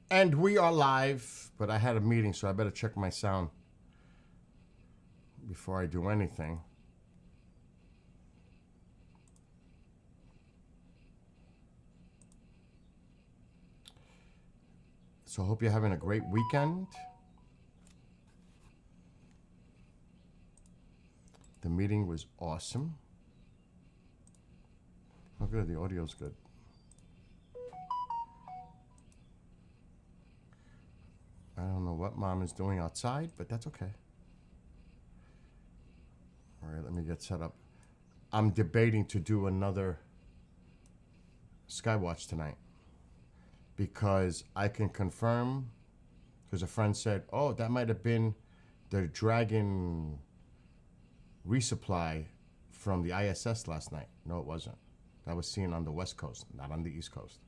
And we are live, but I had a meeting, so I better check my sound before I do anything. So I hope you're having a great weekend. The meeting was awesome. Oh, good. The audio's good. I don't know what mom is doing outside, but that's okay. All right, let me get set up. I'm debating to do another Skywatch tonight because I can confirm, because a friend said, oh, that might have been the Dragon resupply from the ISS last night. No, it wasn't. That was seen on the West Coast, not on the East Coast.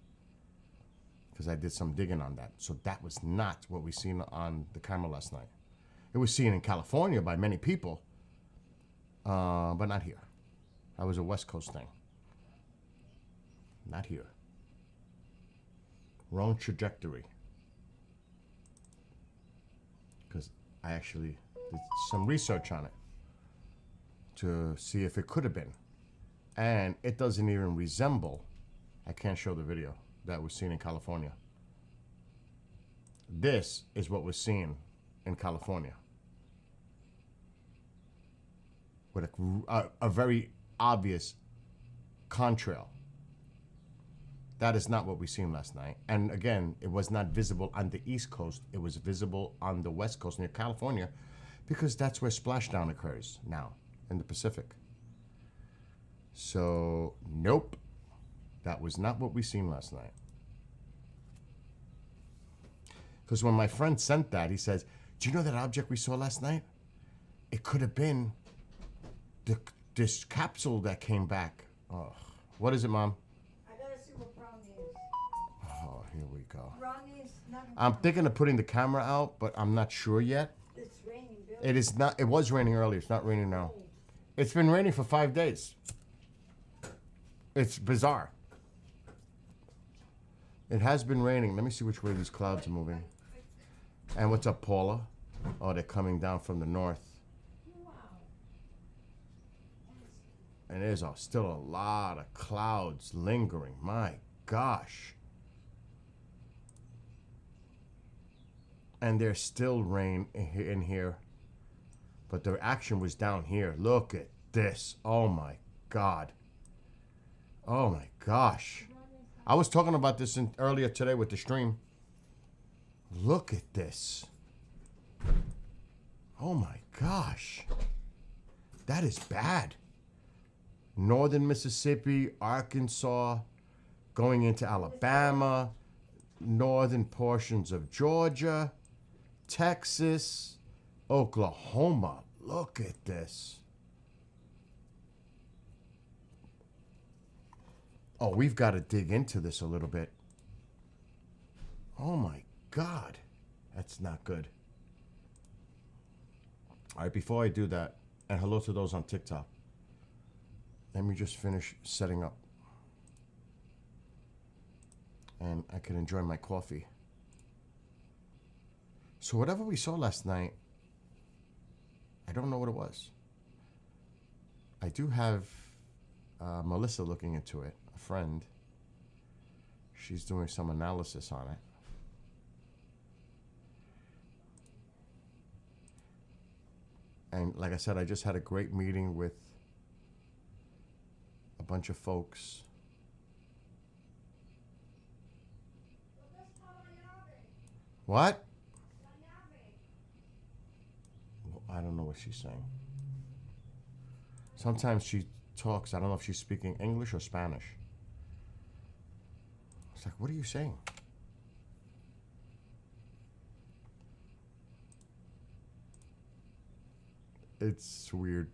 Because I did some digging on that. So that was not what we seen on the camera last night. It was seen in California by many people, but not here. That was a West Coast thing. Not here. Wrong trajectory. Because I actually did some research on it to see if it could have been. And it doesn't even resemble, I can't show the video, that was seen in California. This is what was seen in California. With a very obvious contrail. That is not what we seen last night. And again, it was not visible on the East Coast. It was visible on the West Coast near California because that's where splashdown occurs now in the Pacific. So, nope. That was not what we seen last night. Because when my friend sent that, he says, do you know that object we saw last night? It could have been this capsule that came back. Oh, what is it, Mom? I gotta see what brownie is. Oh, here we go. Brownie is not. I'm thinking of putting the camera out, but I'm not sure yet. It's raining, Bill. It is not. It was raining earlier. It's not raining now. It's been raining for 5 days. It's bizarre. It has been raining. Let me see which way these clouds are moving. And what's up, Paula? Oh, they're coming down from the north. Wow. And there's still a lot of clouds lingering. My gosh. And there's still rain in here. But the action was down here. Look at this. Oh my God. Oh my gosh. I was talking about this earlier today with the stream. Look at this. Oh my gosh. That is bad. Northern Mississippi, Arkansas, going into Alabama, northern portions of Georgia, Texas, Oklahoma. Look at this. Oh, we've got to dig into this a little bit. Oh my God. That's not good. All right, before I do that, and hello to those on TikTok, let me just finish setting up. And I can enjoy my coffee. So whatever we saw last night, I don't know what it was. I do have Melissa looking into it, a friend. She's doing some analysis on it. And like I said, I just had a great meeting with a bunch of folks. What? Well, I don't know what she's saying. Sometimes she talks, I don't know if she's speaking English or Spanish. It's like, what are you saying? It's weird.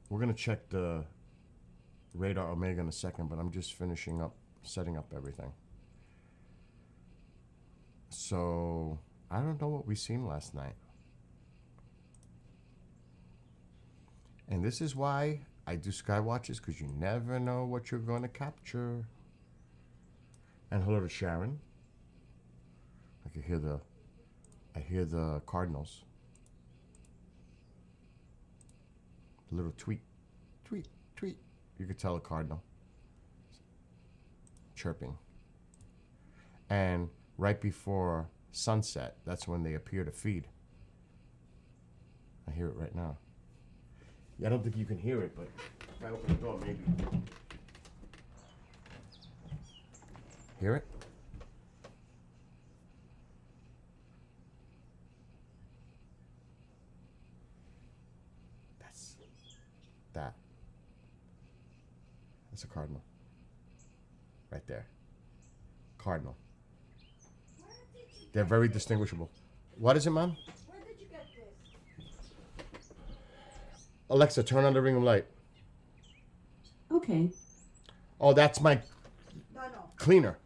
We're going to check the Radar Omega in a second, but I'm just finishing up, setting up everything. So, I don't know what we seen last night. And this is why I do Skywatches, because you never know what you're going to capture. And hello to Sharon. can hear I hear the cardinals. The little tweet, tweet, tweet. You could tell a cardinal chirping. And right before sunset, that's when they appear to feed. I hear it right now. Yeah, I don't think you can hear it, but if I open the door, maybe. Hear it? That. That's a cardinal. Right there. Cardinal. They're very distinguishable. What is it, Mom? Where did you get this? Alexa, turn on the ring of light. Okay. Oh, that's my No. cleaner.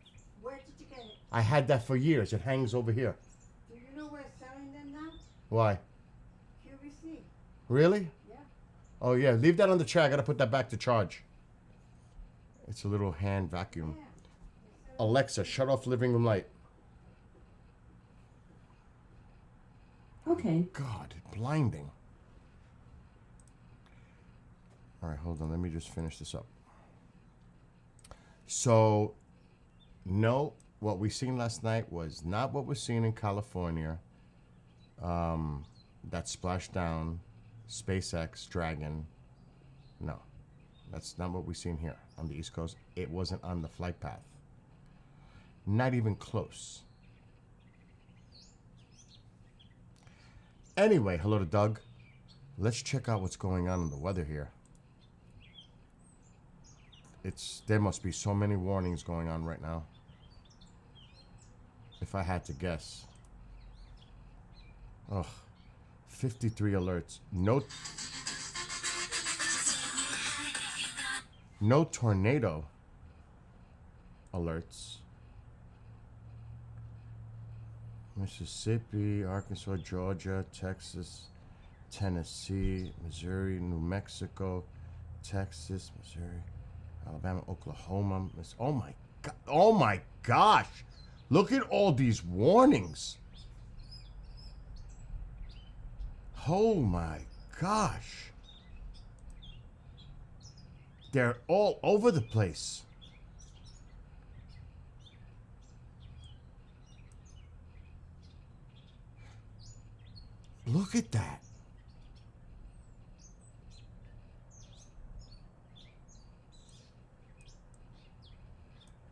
Where did you get it? I had that for years. It hangs over here. Do you know where selling them now? Why? QVC. Really? Yeah. Oh, yeah. Leave that on the chair. I got to put that back to charge. It's a little hand vacuum. Yeah. Alexa, shut off living room light. Okay. God, blinding. All right, hold on. Let me just finish this up. So, no, what we seen last night was not what we're seeing in California. That splashdown, SpaceX Dragon. No, that's not what we seen here on the East Coast. It wasn't on the flight path. Not even close. Anyway, hello to Doug. Let's check out what's going on in the weather here. There must be so many warnings going on right now. If I had to guess. Ugh. 53 alerts. No tornado alerts. Mississippi, Arkansas, Georgia, Texas, Tennessee, Missouri, New Mexico, Texas, Missouri, Alabama, Oklahoma. Oh my God! Oh my gosh! Look at all these warnings. Oh my gosh! They're all over the place. Look at that.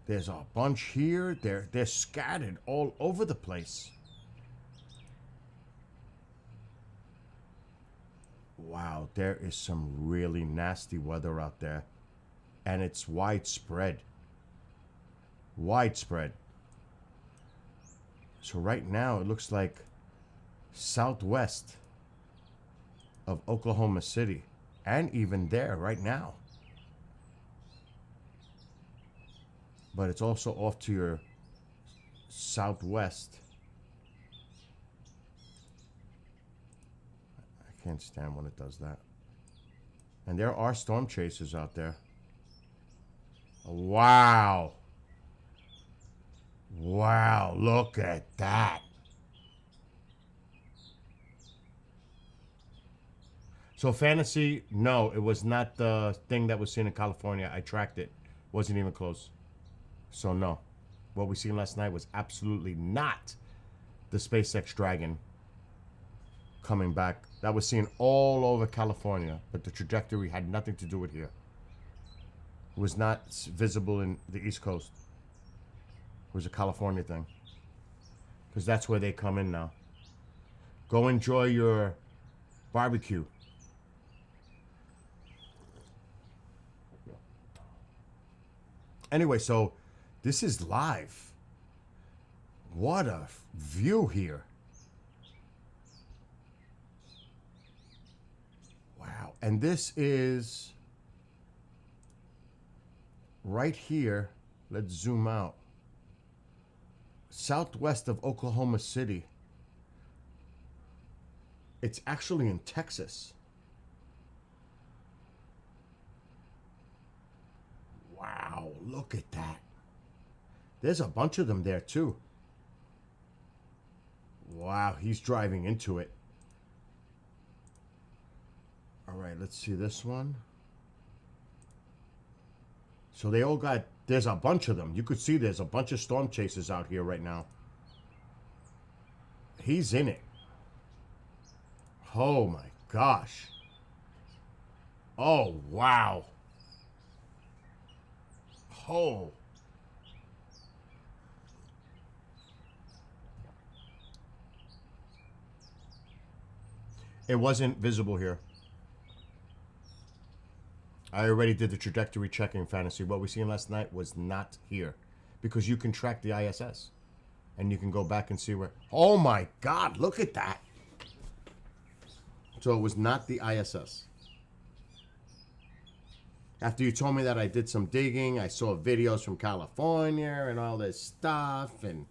There's a bunch here. They're scattered all over the place. Wow, there is some really nasty weather out there. And it's widespread. Widespread. So right now it looks like southwest of Oklahoma City, and even there right now. But it's also off to your southwest. I can't stand when it does that. And there are storm chasers out there. Wow. Wow, look at that. So fantasy, no, it was not the thing that was seen in California. I tracked it. Wasn't even close. So no. What we seen last night was absolutely not the SpaceX Dragon coming back. That was seen all over California, but the trajectory had nothing to do with here. It was not visible in the East Coast. It was a California thing. Because that's where they come in now. Go enjoy your barbecue. Anyway, so this is live. What a view here. Wow. And this is right here. Let's zoom out. Southwest of Oklahoma City. It's actually in Texas. Wow, look at that. There's a bunch of them there too. Wow, he's driving into it. All right, let's see this one. So they all got, there's a bunch of them. You could see there's a bunch of storm chasers out here right now. He's in it. Oh my gosh. Oh, wow. Oh. It wasn't visible here. I already did the trajectory checking fantasy. What we seen last night was not here because you can track the ISS and you can go back and see where. Oh my God, look at that. So it was not the ISS. After you told me that, I did some digging. I saw videos from California and all this stuff. And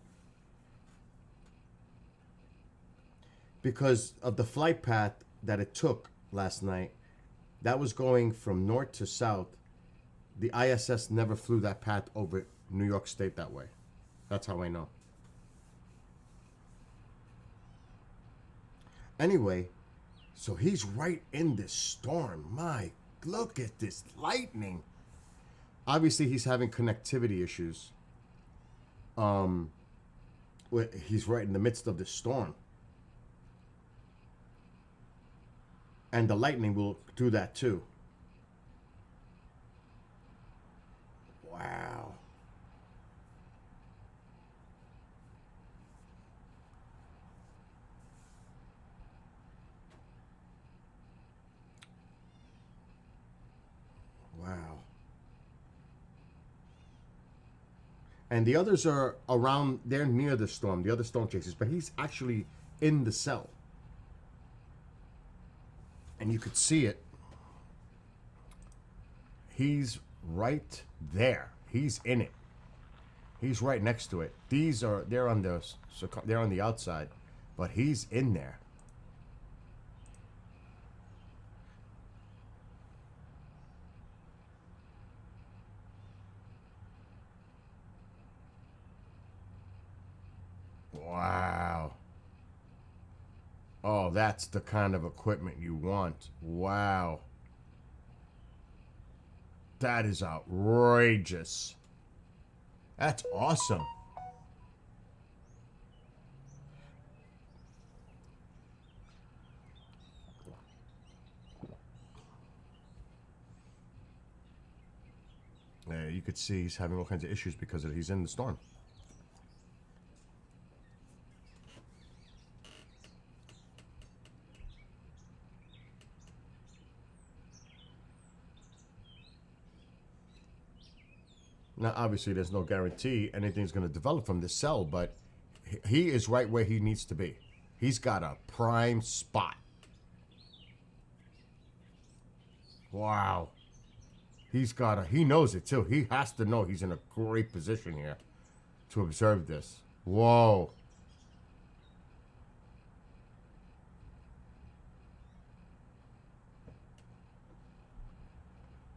because of the flight path that it took last night, that was going from north to south. The ISS never flew that path over New York State that way. That's how I know. Anyway, so he's right in this storm. My, look at this lightning. Obviously, he's having connectivity issues. He's right in the midst of this storm. And the lightning will do that too. Wow. Wow. And the others are around, they're near the storm, the other storm chasers, but he's actually in the cell. And you could see it. He's right there. He's in it. He's right next to it. They're on the outside, but he's in there. Wow. Oh, that's the kind of equipment you want. Wow. That is outrageous. That's awesome. You could see he's having all kinds of issues because he's in the storm. Now, obviously, there's no guarantee anything's going to develop from this cell, but he is right where he needs to be. He's got a prime spot. Wow. He knows it too. He has to know he's in a great position here to observe this. Whoa.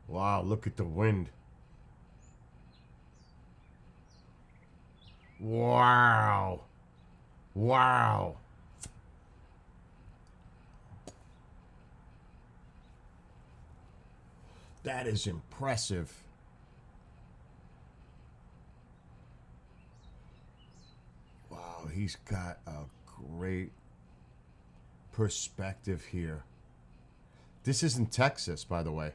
Wow, look at the wind. Wow. Wow. That is impressive. Wow, he's got a great perspective here. This isn't Texas, by the way.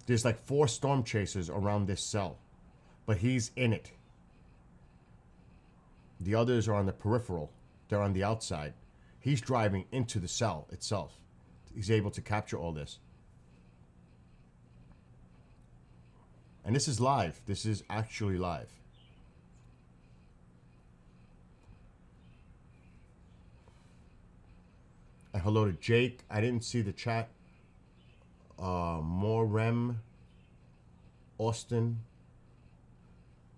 There's like 4 storm chasers around this cell, but he's in it. The others are on the peripheral. They're on the outside. He's driving into the cell itself. He's able to capture all this. And this is live. This is actually live. And hello to Jake. I didn't see the chat. Morem Austin.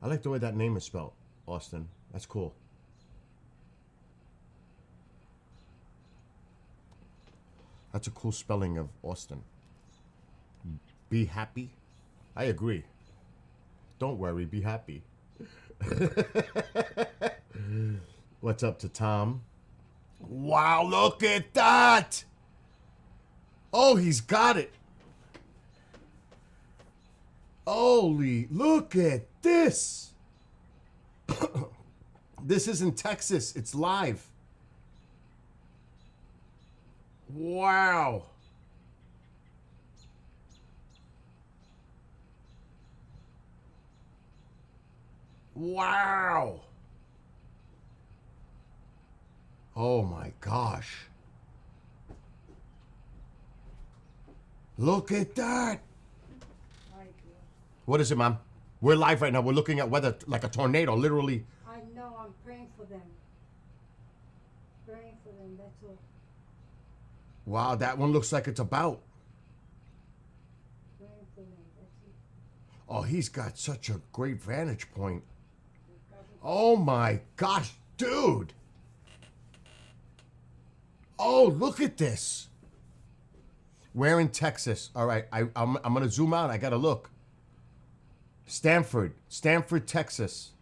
I like the way that name is spelled. Austin. That's cool. That's a cool spelling of Austin. Be happy. I agree. Don't worry, be happy. What's up to Tom? Wow, look at that! Oh, he's got it. Holy, look at this. This is in Texas. It's live. Wow. Wow. Oh my gosh. Look at that. What is it, Mom? We're live right now. We're looking at weather like a tornado, literally. I know, I'm praying for them. Praying for them, that's all. Wow, that one looks like it's about. Praying for them, that's it. Oh, he's got such a great vantage point. Oh my gosh, dude. Oh, look at this. We're in Texas. All right, I'm going to zoom out. I got to look. Stanford, Texas.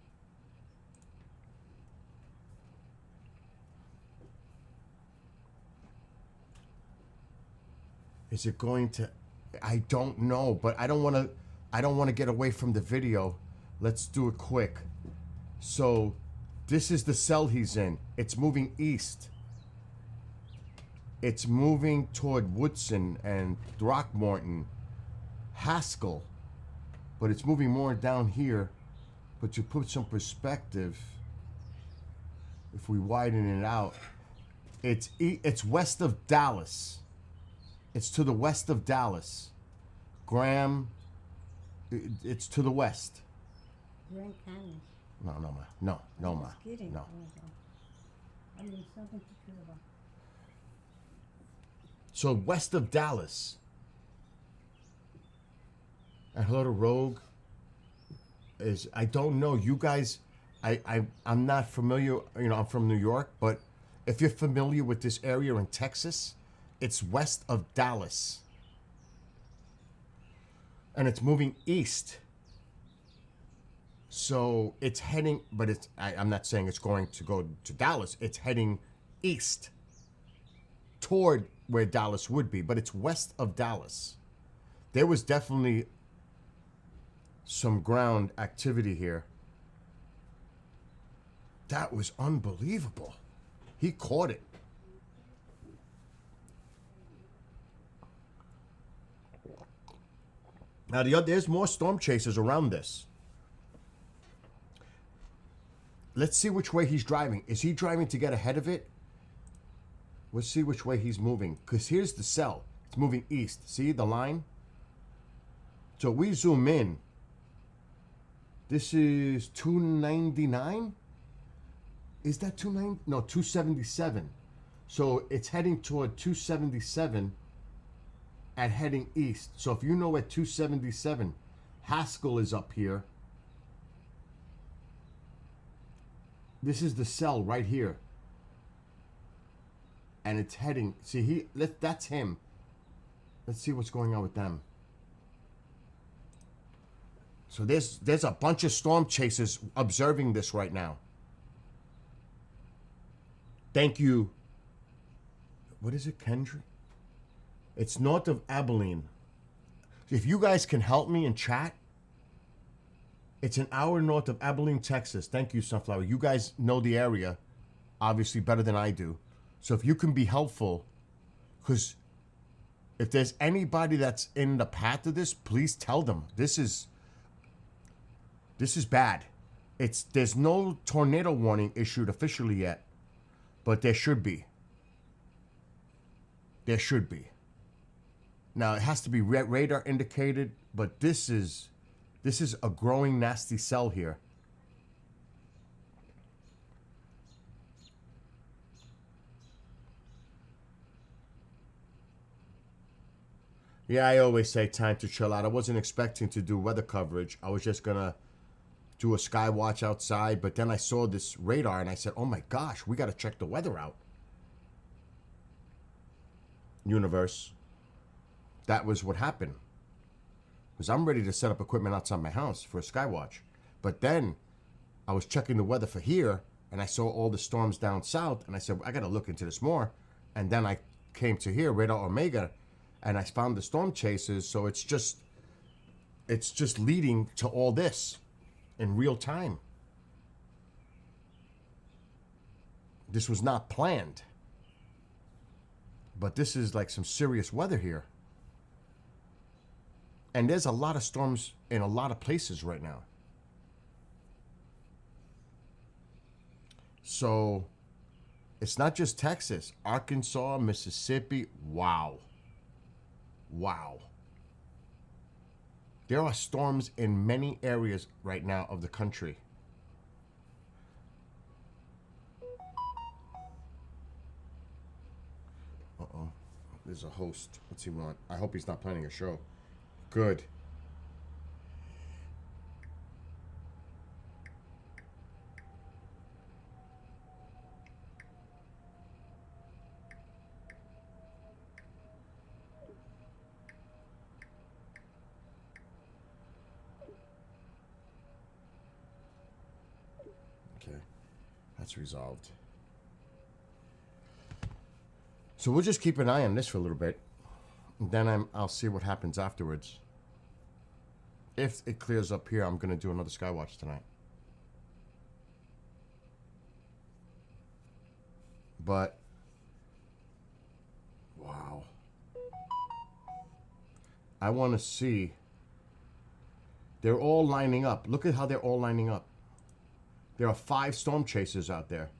Is it going to? I don't know, but I don't want to get away from the video. Let's do it quick. So, this is the cell he's in. It's moving east. It's moving toward Woodson and Throckmorton, Haskell, but it's moving more down here. But to put some perspective, if we widen it out, it's west of Dallas. It's to the west of Dallas. Graham, it's to the west. Grand Canyon. No, ma. No, ma. Just kidding. No. I mean, something to care about. So west of Dallas. I heard a rogue is, I don't know, you guys, I'm not familiar, I'm from New York, but if you're familiar with this area in Texas, it's west of Dallas. And it's moving east. So it's heading, but I'm not saying it's going to go to Dallas, it's heading east toward where Dallas would be, but it's west of Dallas. There was definitely some ground activity here. That was unbelievable. He caught it. Now there's more storm chasers around this. Let's see which way he's driving. Is he driving to get ahead of it? Let's see which way he's moving. Because here's the cell. It's moving east. See the line? So we zoom in. This is 299? Is that 290? No, 277. So it's heading toward 277 and heading east. So if you know at 277, Haskell is up here. This is the cell right here. And it's heading, see, that's him. Let's see what's going on with them. So there's a bunch of storm chasers observing this right now. Thank you. What is it, Kendra? It's north of Abilene. If you guys can help me in chat, it's an hour north of Abilene, Texas. Thank you, Sunflower. You guys know the area, obviously, better than I do. So if you can be helpful, because if there's anybody that's in the path of this, please tell them. This is bad. There's no tornado warning issued officially yet, but there should be. There should be. Now it has to be radar indicated, but this is a growing nasty cell here. Yeah, I always say time to chill out. I wasn't expecting to do weather coverage. I was just gonna do a sky watch outside, but then I saw this radar and I said, oh my gosh, we gotta check the weather out. Universe. That was what happened. Because I'm ready to set up equipment outside my house for a sky watch. But then I was checking the weather for here, and I saw all the storms down south, and I said, I got to look into this more. And then I came to here, Radar Omega, and I found the storm chasers. So it's just leading to all this in real time. This was not planned. But this is like some serious weather here. And there's a lot of storms in a lot of places right now. So it's not just Texas, Arkansas, Mississippi. Wow. Wow. There are storms in many areas right now of the country. Uh-oh. There's a host. What's he want? I hope he's not planning a show. Good. Okay. That's resolved. So we'll just keep an eye on this for a little bit. And then I'll see what happens afterwards. If it clears up here, I'm going to do another Skywatch tonight. But, wow. I want to see. They're all lining up. Look at how they're all lining up. There are 5 storm chasers out there.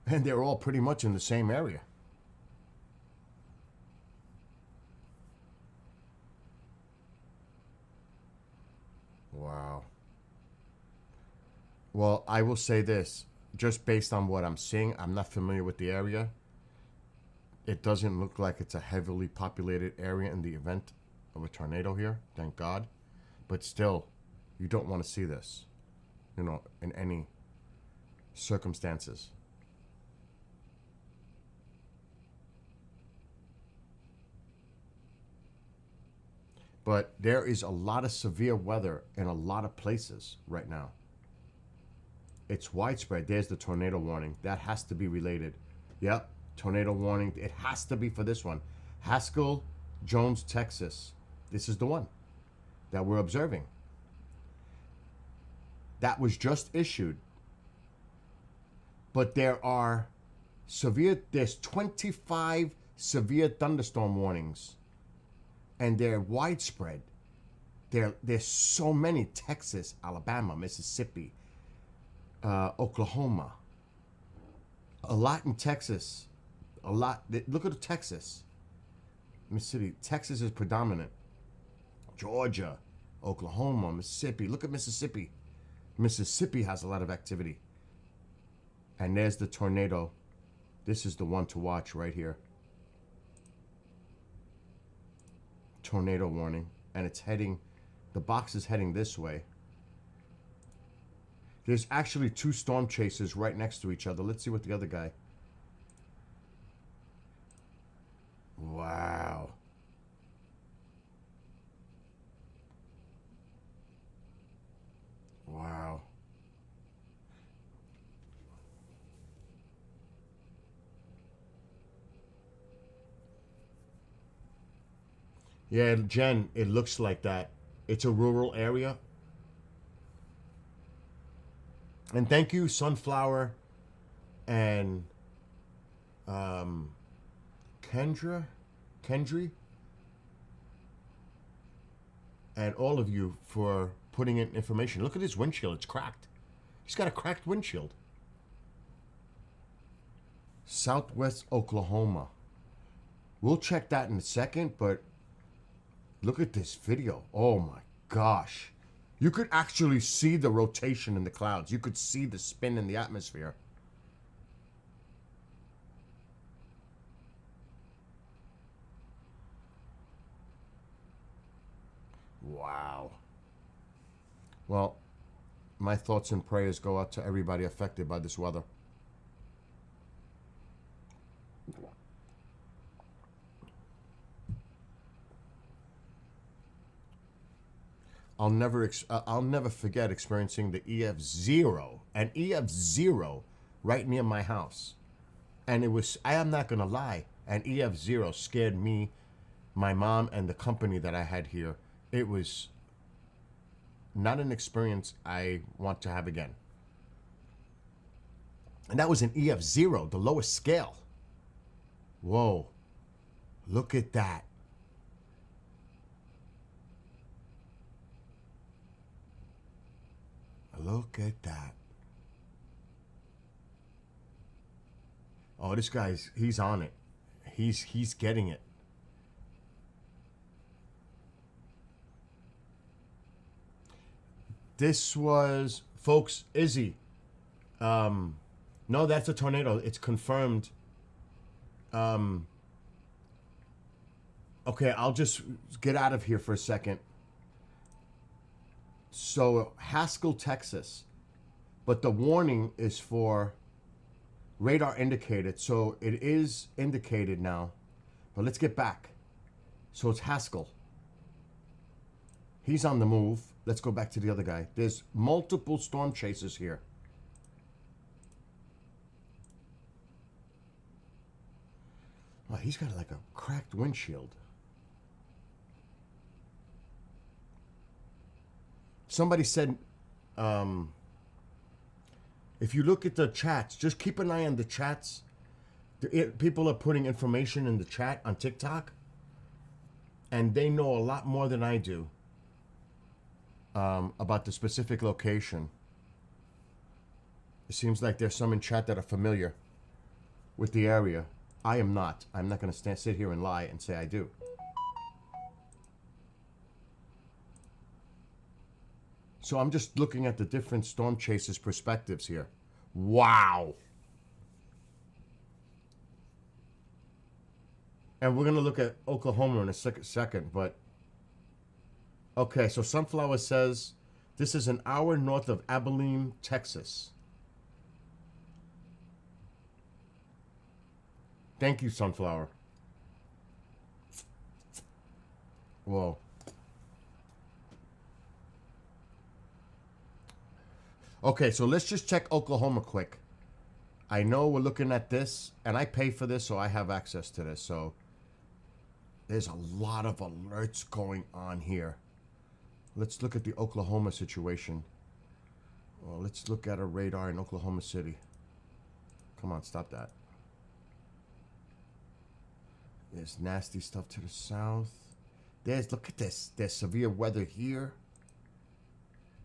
And they're all pretty much in the same area. Wow. Well, I will say this. Just based on what I'm seeing, I'm not familiar with the area. It doesn't look like it's a heavily populated area in the event of a tornado here, thank God. But still, you don't want to see this, you know, in any circumstances. But there is a lot of severe weather in a lot of places right now. It's widespread. There's the tornado warning. That has to be related. Yep, tornado warning. It has to be for this one. Haskell, Jones, Texas. This is the one that we're observing. That was just issued. But there's 25 severe thunderstorm warnings. And they're widespread. There's so many. Texas, Alabama, Mississippi, Oklahoma. A lot in Texas. A lot. Look at Texas. Mississippi. Texas is predominant. Georgia, Oklahoma, Mississippi. Look at Mississippi. Mississippi has a lot of activity. And there's the tornado. This is the one to watch right here. Tornado warning, and it's heading, the box is heading this way. There's actually 2 storm chasers right next to each other. Let's see what the other guy. Wow. Wow. Yeah, Jen, it looks like that. It's a rural area. And thank you, Sunflower and Kendry, and all of you for putting in information. Look at his windshield. It's cracked. He's got a cracked windshield. Southwest Oklahoma. We'll check that in a second, but look at this video. Oh my gosh. You could actually see the rotation in the clouds. You could see the spin in the atmosphere. Wow. Well, my thoughts and prayers go out to everybody affected by this weather. I'll never forget experiencing the EF0, an EF0 right near my house. And it was, I am not going to lie, an EF0 scared me, my mom, and the company that I had here. It was not an experience I want to have again. And that was an EF0, the lowest scale. Whoa, look at that. Look at that. Oh, this guy's, he's on it. He's getting it. This was, folks, Izzy. No, that's a tornado. It's confirmed. Okay, I'll just get out of here for a second. So, Haskell, Texas. But the warning is for radar indicated. So, it is indicated now. But let's get back. So, it's Haskell. He's on the move. Let's go back to the other guy. There's multiple storm chasers here. Oh, he's got like a cracked windshield. Somebody said, if you look at the chats, just keep an eye on the chats. People are putting information in the chat on TikTok, and they know a lot more than I do about the specific location. It seems like there's some in chat that are familiar with the area. I am not. I'm not going to sit here and lie and say I do. So I'm just looking at the different storm chasers' perspectives here. Wow. And we're going to look at Oklahoma in a second, but... Okay, so Sunflower says, this is an hour north of Abilene, Texas. Thank you, Sunflower. Whoa. Okay, so let's just check Oklahoma quick. I know we're looking at this, and I pay for this, so I have access to this. So there's a lot of alerts going on here. Let's look at the Oklahoma situation. Well, let's look at a radar in Oklahoma City. Come on, stop that. There's nasty stuff to the south. Look at this. There's severe weather here.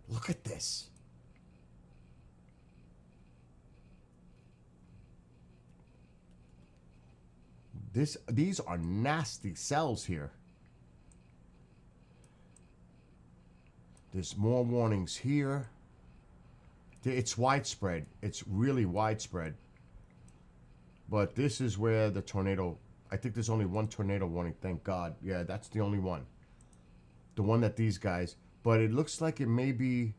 Look at this. These are nasty cells here. There's more warnings here. It's widespread. It's really widespread. But this is where the tornado... I think there's only one tornado warning, thank God. Yeah, that's the only one. The one that these guys... But it looks like it may be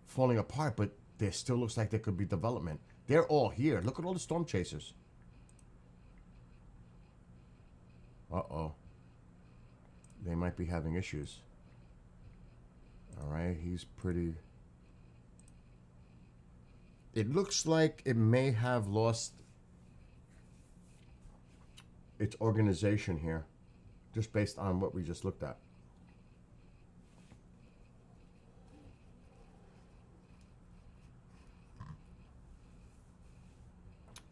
falling apart, but there still looks like there could be development. They're all here. Look at all the storm chasers. Uh-oh. They might be having issues. All right, he's pretty... It looks like it may have lost its organization here, just based on what we just looked at.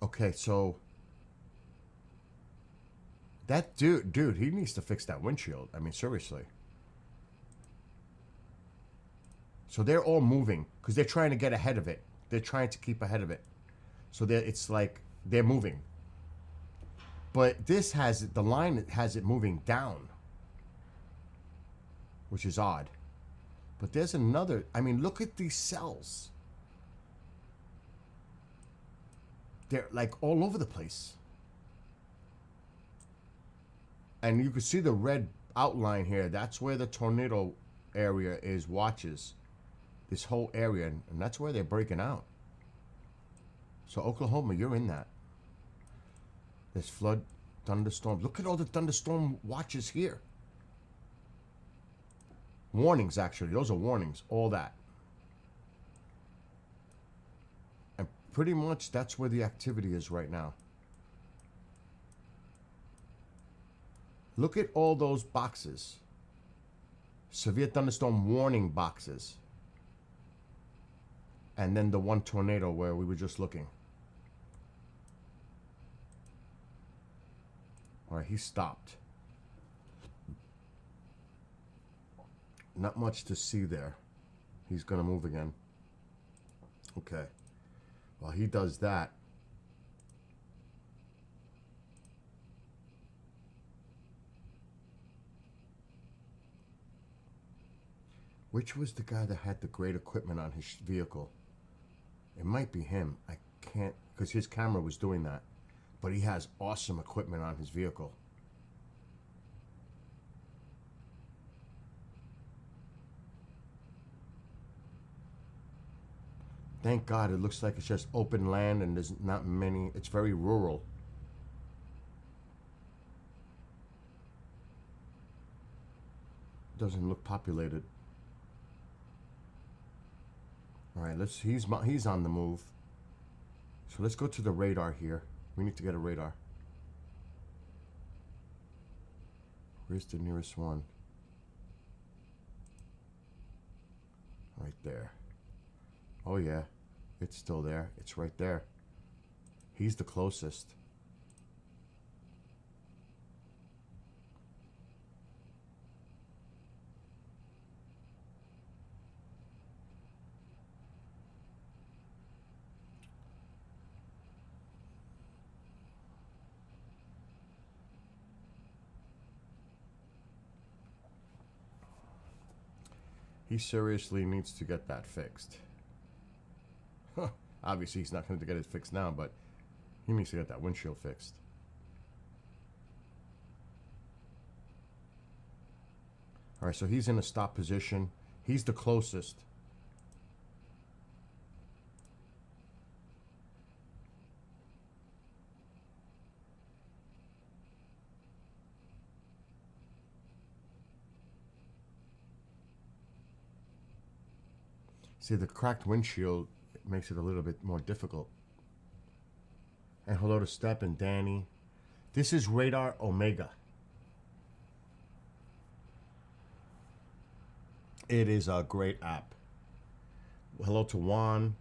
Okay, so that dude, he needs to fix that windshield. I mean, seriously. So they're all moving because they're trying to get ahead of it. They're trying to keep ahead of it. So it's like they're moving. But this has the line has it moving down, which is odd. But there's another. I mean, look at these cells. They're like all over the place. And you can see the red outline here. That's where the tornado area is, watches. This whole area, and that's where they're breaking out. So Oklahoma, you're in that. There's flood, thunderstorms. Look at all the thunderstorm watches here. Warnings, actually. Those are warnings. All that. And pretty much that's where the activity is right now. Look at all those boxes. Severe thunderstorm warning boxes. And then the one tornado where we were just looking. All right, he stopped. Not much to see there. He's going to move again. Okay. While he does that, which was the guy that had the great equipment on his vehicle? It might be him. I can't, because his camera was doing that. But he has awesome equipment on his vehicle. Thank God it looks like it's just open land and there's not many. It's very rural. Doesn't look populated. All right, he's on the move. So let's go to the radar here. We need to get a radar. Where's the nearest one? Right there. Oh yeah, it's still there. It's right there. He's the closest. He seriously needs to get that fixed. Obviously, he's not going to get it fixed now, but he needs to get that windshield fixed. All right, so he's in a stop position. He's the closest. See, the cracked windshield makes it a little bit more difficult. And hello to Step and Danny. This is Radar Omega. It is a great app. Hello to Juan.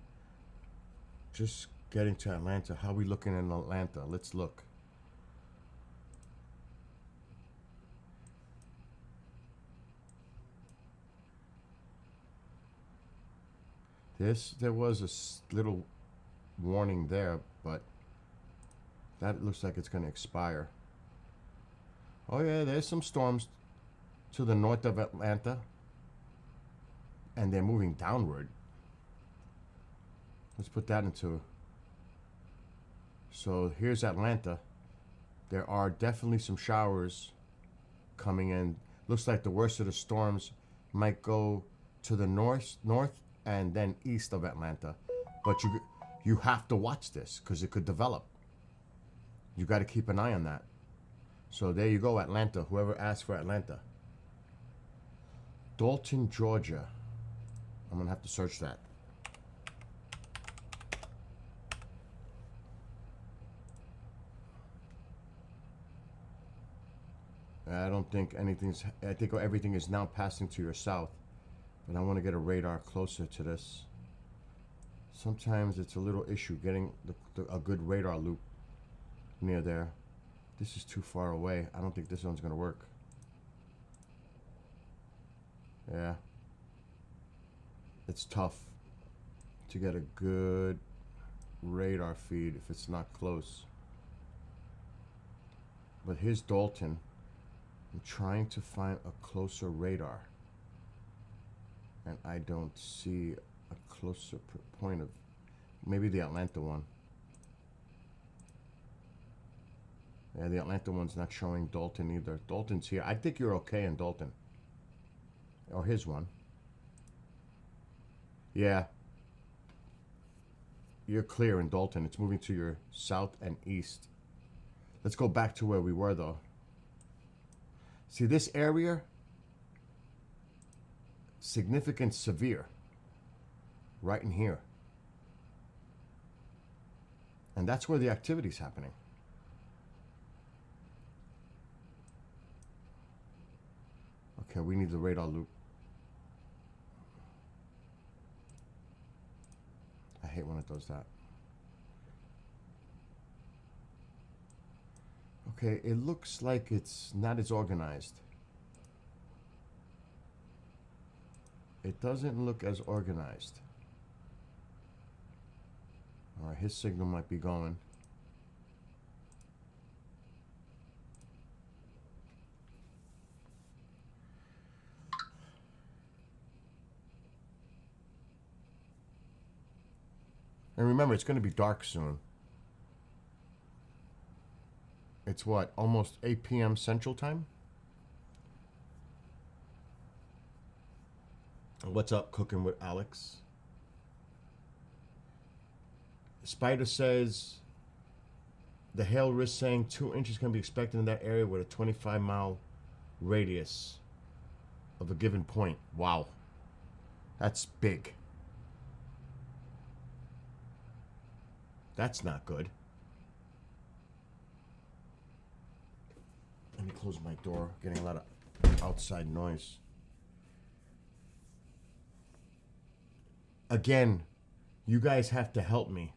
Just getting to Atlanta. How are we looking in Atlanta? Let's look. There was a little warning there, but that looks like it's going to expire. Oh yeah, there's some storms to the north of Atlanta, and they're moving downward. Let's put that into. So here's Atlanta. There are definitely some showers coming in. Looks like the worst of the storms might go to the north and then east of Atlanta. But you have to watch this because it could develop. You got to keep an eye on that. So there you go, Atlanta. Whoever asked for Atlanta. Dalton, Georgia. I'm going to have to search that. I don't think anything's... I think everything is now passing to your south. But I want to get a radar closer to this. Sometimes it's a little issue getting a good radar loop near there. This is too far away. I don't think this one's going to work. Yeah. It's tough to get a good radar feed if it's not close. But here's Dalton. I'm trying to find a closer radar. And I don't see a closer point of... Maybe the Atlanta one. Yeah, the Atlanta one's not showing Dalton either. Dalton's here. I think you're okay in Dalton. Or his one. Yeah. You're clear in Dalton. It's moving to your south and east. Let's go back to where we were, though. See this area? significant severe right in here. And that's where the activity's happening. Okay, we need the radar loop. I hate when it does that. Okay, it looks like it's not as organized. It doesn't look as organized. All right, his signal might be going. And remember, it's going to be dark soon. It's what, almost 8 p.m. Central Time? What's up, Cooking with Alex? Spider says the hail risk saying 2 inches can be expected in that area with a 25-mile radius of a given point. Wow. That's big. That's not good. Let me close my door. Getting a lot of outside noise. Again, you guys have to help me.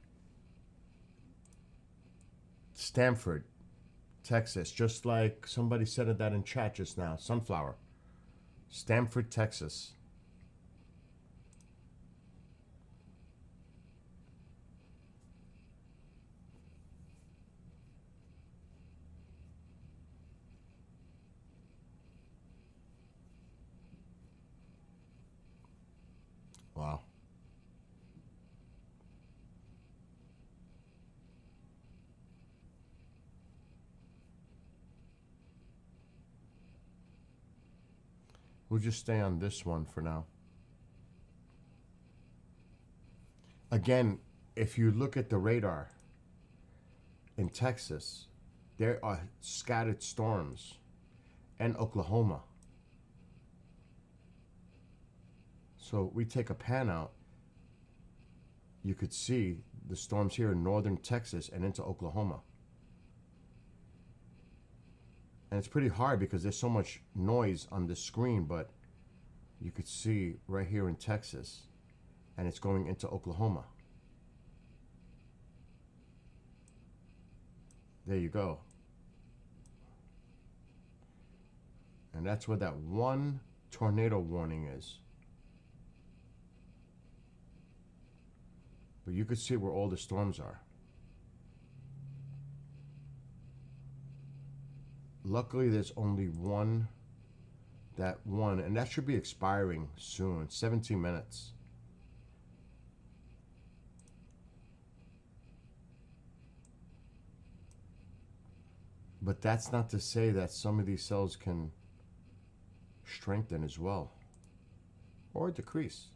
Stamford, Texas. Just like somebody said that in chat just now. Sunflower. Stamford, Texas. Wow. We'll just stay on this one for now. Again, if you look at the radar in Texas, there are scattered storms, and Oklahoma. So we take a pan out, you could see the storms here in northern Texas and into Oklahoma. And it's pretty hard because there's so much noise on the screen, but you could see right here in Texas, and it's going into Oklahoma. There you go. And that's where that one tornado warning is. But you could see where all the storms are. Luckily, there's only one, and that should be expiring soon, 17 minutes. But that's not to say that some of these cells can strengthen as well, or decrease.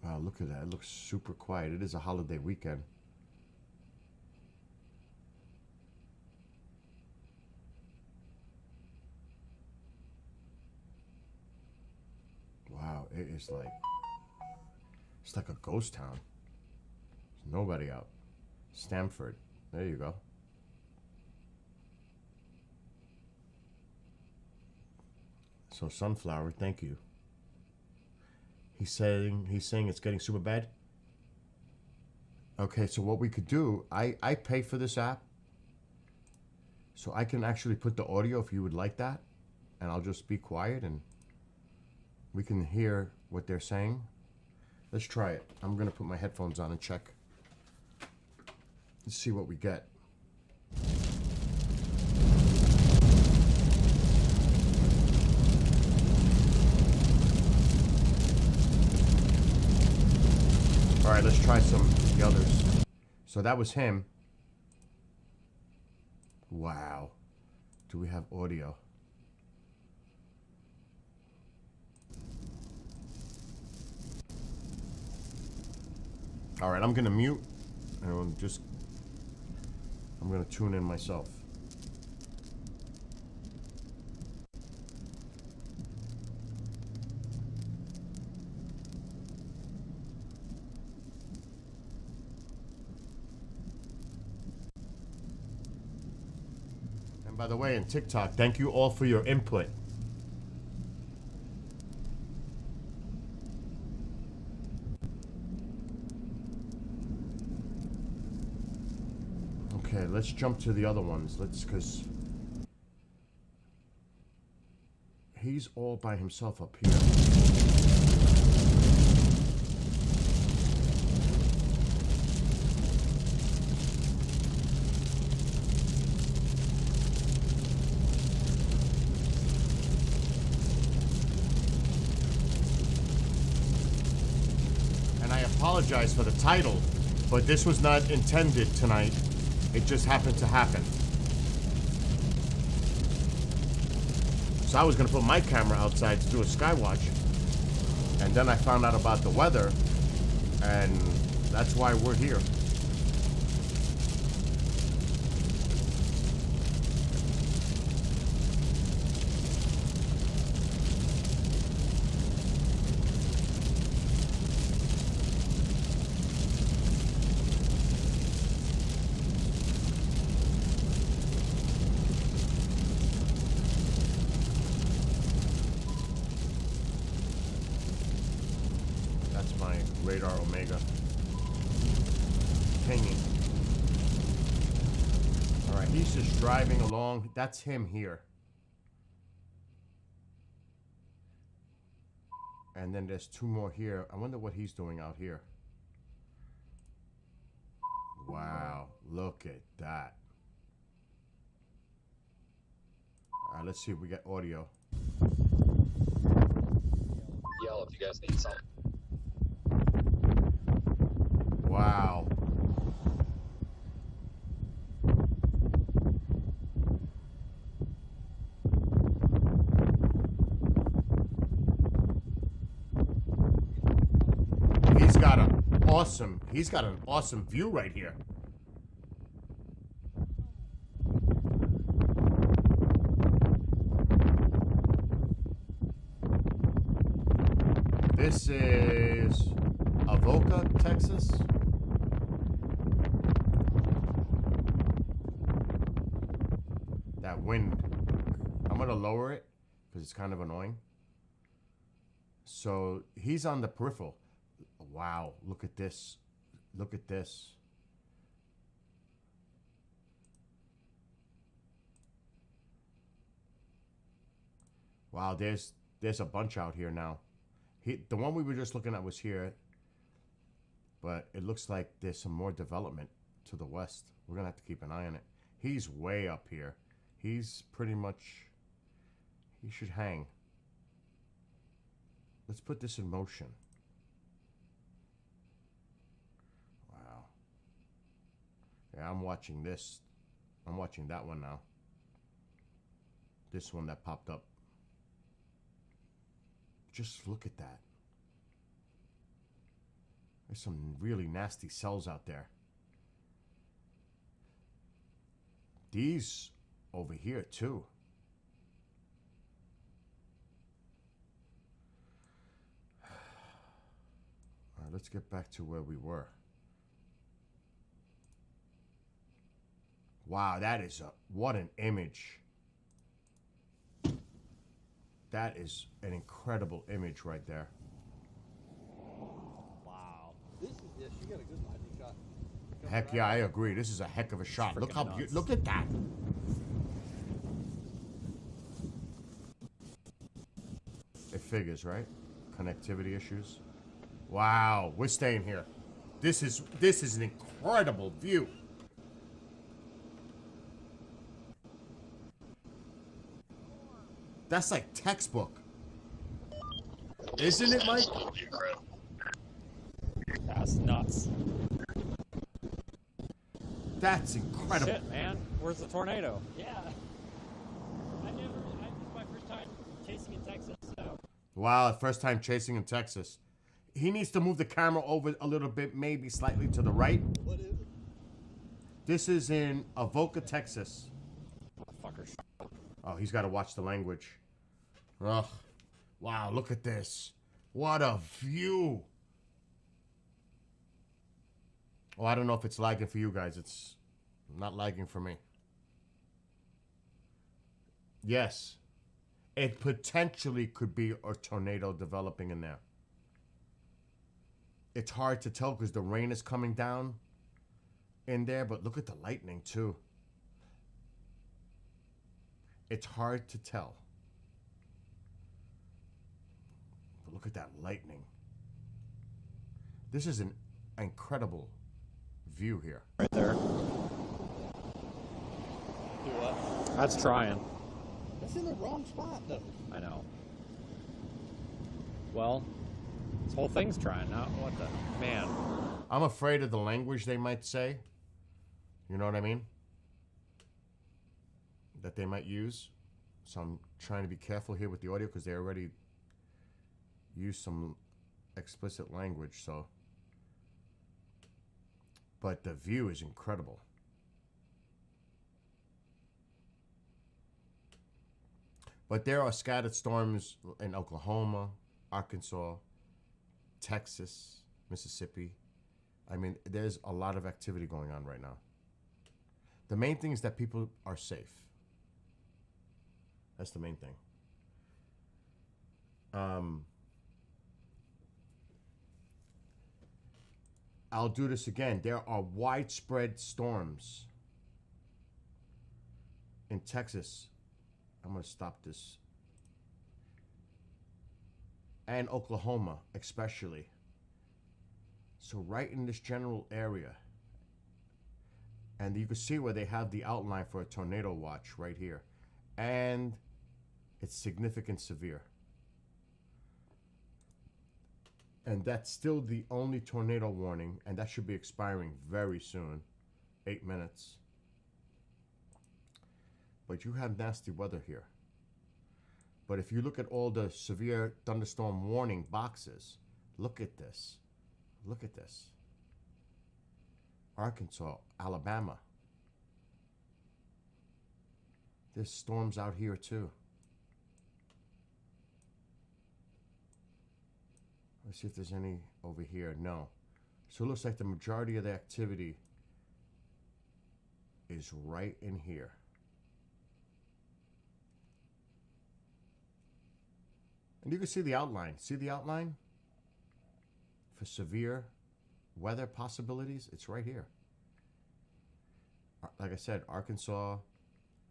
Wow, look at that. It looks super quiet. It is a holiday weekend. Wow, it is like, it's like a ghost town. There's nobody out. Stamford. There you go. So Sunflower, thank you. He's saying it's getting super bad. Okay, so what we could do, I pay for this app, so I can actually put the audio if you would like that, and I'll just be quiet and we can hear what they're saying. Let's try it. I'm gonna put my headphones on and check. Let's see what we get. All right, let's try some of the others. So that was him. Wow. Do we have audio? All right, I'm gonna mute, and I'm gonna tune in myself. And by the way, in TikTok, thank you all for your input. Okay, let's jump to the other ones. Because he's all by himself up here. And I apologize for the title, but this was not intended tonight. It just happened to happen. So I was gonna put my camera outside to do a skywatch, and then I found out about the weather, and that's why we're here. Radar Omega. Pinging. Alright, he's just driving along. That's him here. And then there's two more here. I wonder what he's doing out here. Wow, look at that. Alright, let's see if we get audio. Yell if you guys need something. Wow. He's got an awesome view right here. This is Avoca, Texas. That wind. I'm gonna lower it because it's kind of annoying. So he's on the peripheral. Wow, look at this. Look at this. Wow, there's a bunch out here now. The one we were just looking at was here, but it looks like there's some more development to the west. We're gonna have to keep an eye on it. He's way up here. He's pretty much, he should hang. Let's put this in motion. Wow. Yeah, I'm watching this. I'm watching that one now. This one that popped up. Just look at that. There's some really nasty cells out there. These over here too. All right, let's get back to where we were. Wow, that is what an image. That is an incredible image right there. Wow. This is, yeah, she got a good lightning shot. Heck yeah, I agree. This is a heck of a shot. Look how look at that. It figures, right? Connectivity issues. Wow, we're staying here. This is an incredible view. That's like textbook. Isn't it, Mike? That's nuts. That's incredible. Shit, man. Where's the tornado? Yeah. This is my first time chasing in Texas, so. Wow, first time chasing in Texas. he needs to move the camera over a little bit, maybe slightly to the right. What is it? This is in Avoca, Texas. Fuckers. Oh, he's got to watch the language. Ugh. Wow, look at this. What a view. Oh, I don't know if it's lagging for you guys. It's not lagging for me. Yes. It potentially could be a tornado developing in there. It's hard to tell because the rain is coming down in there, but look at the lightning too. It's hard to tell. But look at that lightning. This is an incredible view here. Right there. Do what? That's trying. That's in the wrong spot, though. I know. Well, this whole thing's trying now. What the man? I'm afraid of the language they might say. You know what I mean? That they might use. So I'm trying to be careful here with the audio because they already use some explicit language. So, but the view is incredible. But there are scattered storms in Oklahoma, Arkansas, Texas, Mississippi. I mean, there's a lot of activity going on right now. The main thing is that people are safe. That's the main thing. I'll do this again. There are widespread storms in Texas. I'm going to stop this. And Oklahoma, especially. So right in this general area. And you can see where they have the outline for a tornado watch right here. And it's significant severe. And that's still the only tornado warning. And that should be expiring very soon. 8 minutes. But you have nasty weather here. But if you look at all the severe thunderstorm warning boxes, look at this. Look at this. Arkansas, Alabama. There's storms out here too. Let's see if there's any over here. No. So it looks like the majority of the activity is right in here. And you can see the outline. See the outline? For severe weather possibilities, it's right here. Like I said, Arkansas,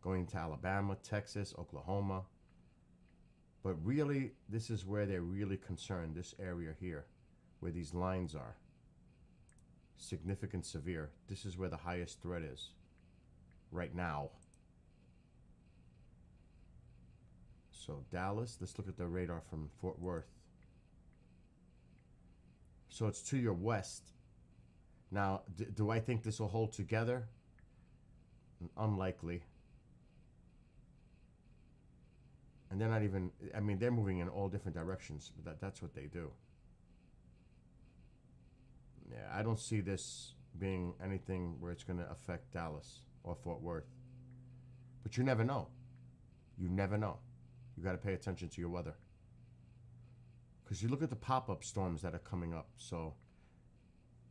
going to Alabama, Texas, Oklahoma. But really, this is where they're really concerned, this area here, where these lines are. Significant severe. This is where the highest threat is right now. So Dallas, let's look at the radar from Fort Worth. So it's to your west. Now, do I think this will hold together? Unlikely. And they're not even, I mean, they're moving in all different directions, but that's what they do. Yeah, I don't see this being anything where it's going to affect Dallas or Fort Worth. But you never know. You never know. You got to pay attention to your weather. Because you look at the pop-up storms that are coming up. So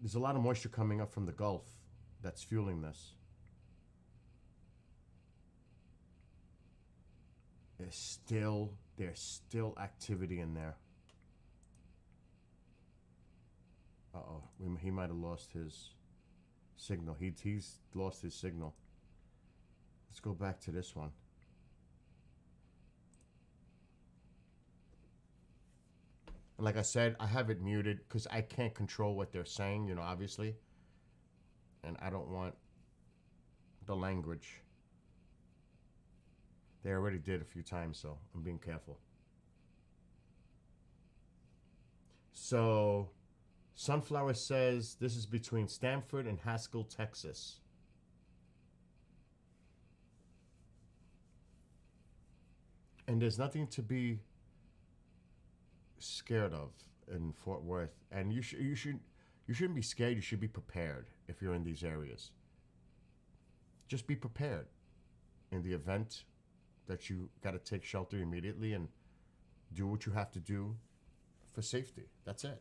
there's a lot of moisture coming up from the Gulf that's fueling this. There's still activity in there. Uh-oh, he might have lost his signal. He's lost his signal. Let's go back to this one. And like I said, I have it muted because I can't control what they're saying, you know, obviously. And I don't want the language. They already did a few times, so I'm being careful. So, Sunflower says this is between Stanford and Haskell, Texas. And there's nothing to be scared of. in Fort Worth, and you shouldn't be scared. You should be prepared if you're in these areas. Just be prepared in the event that you got to take shelter immediately and do what you have to do for safety. That's it.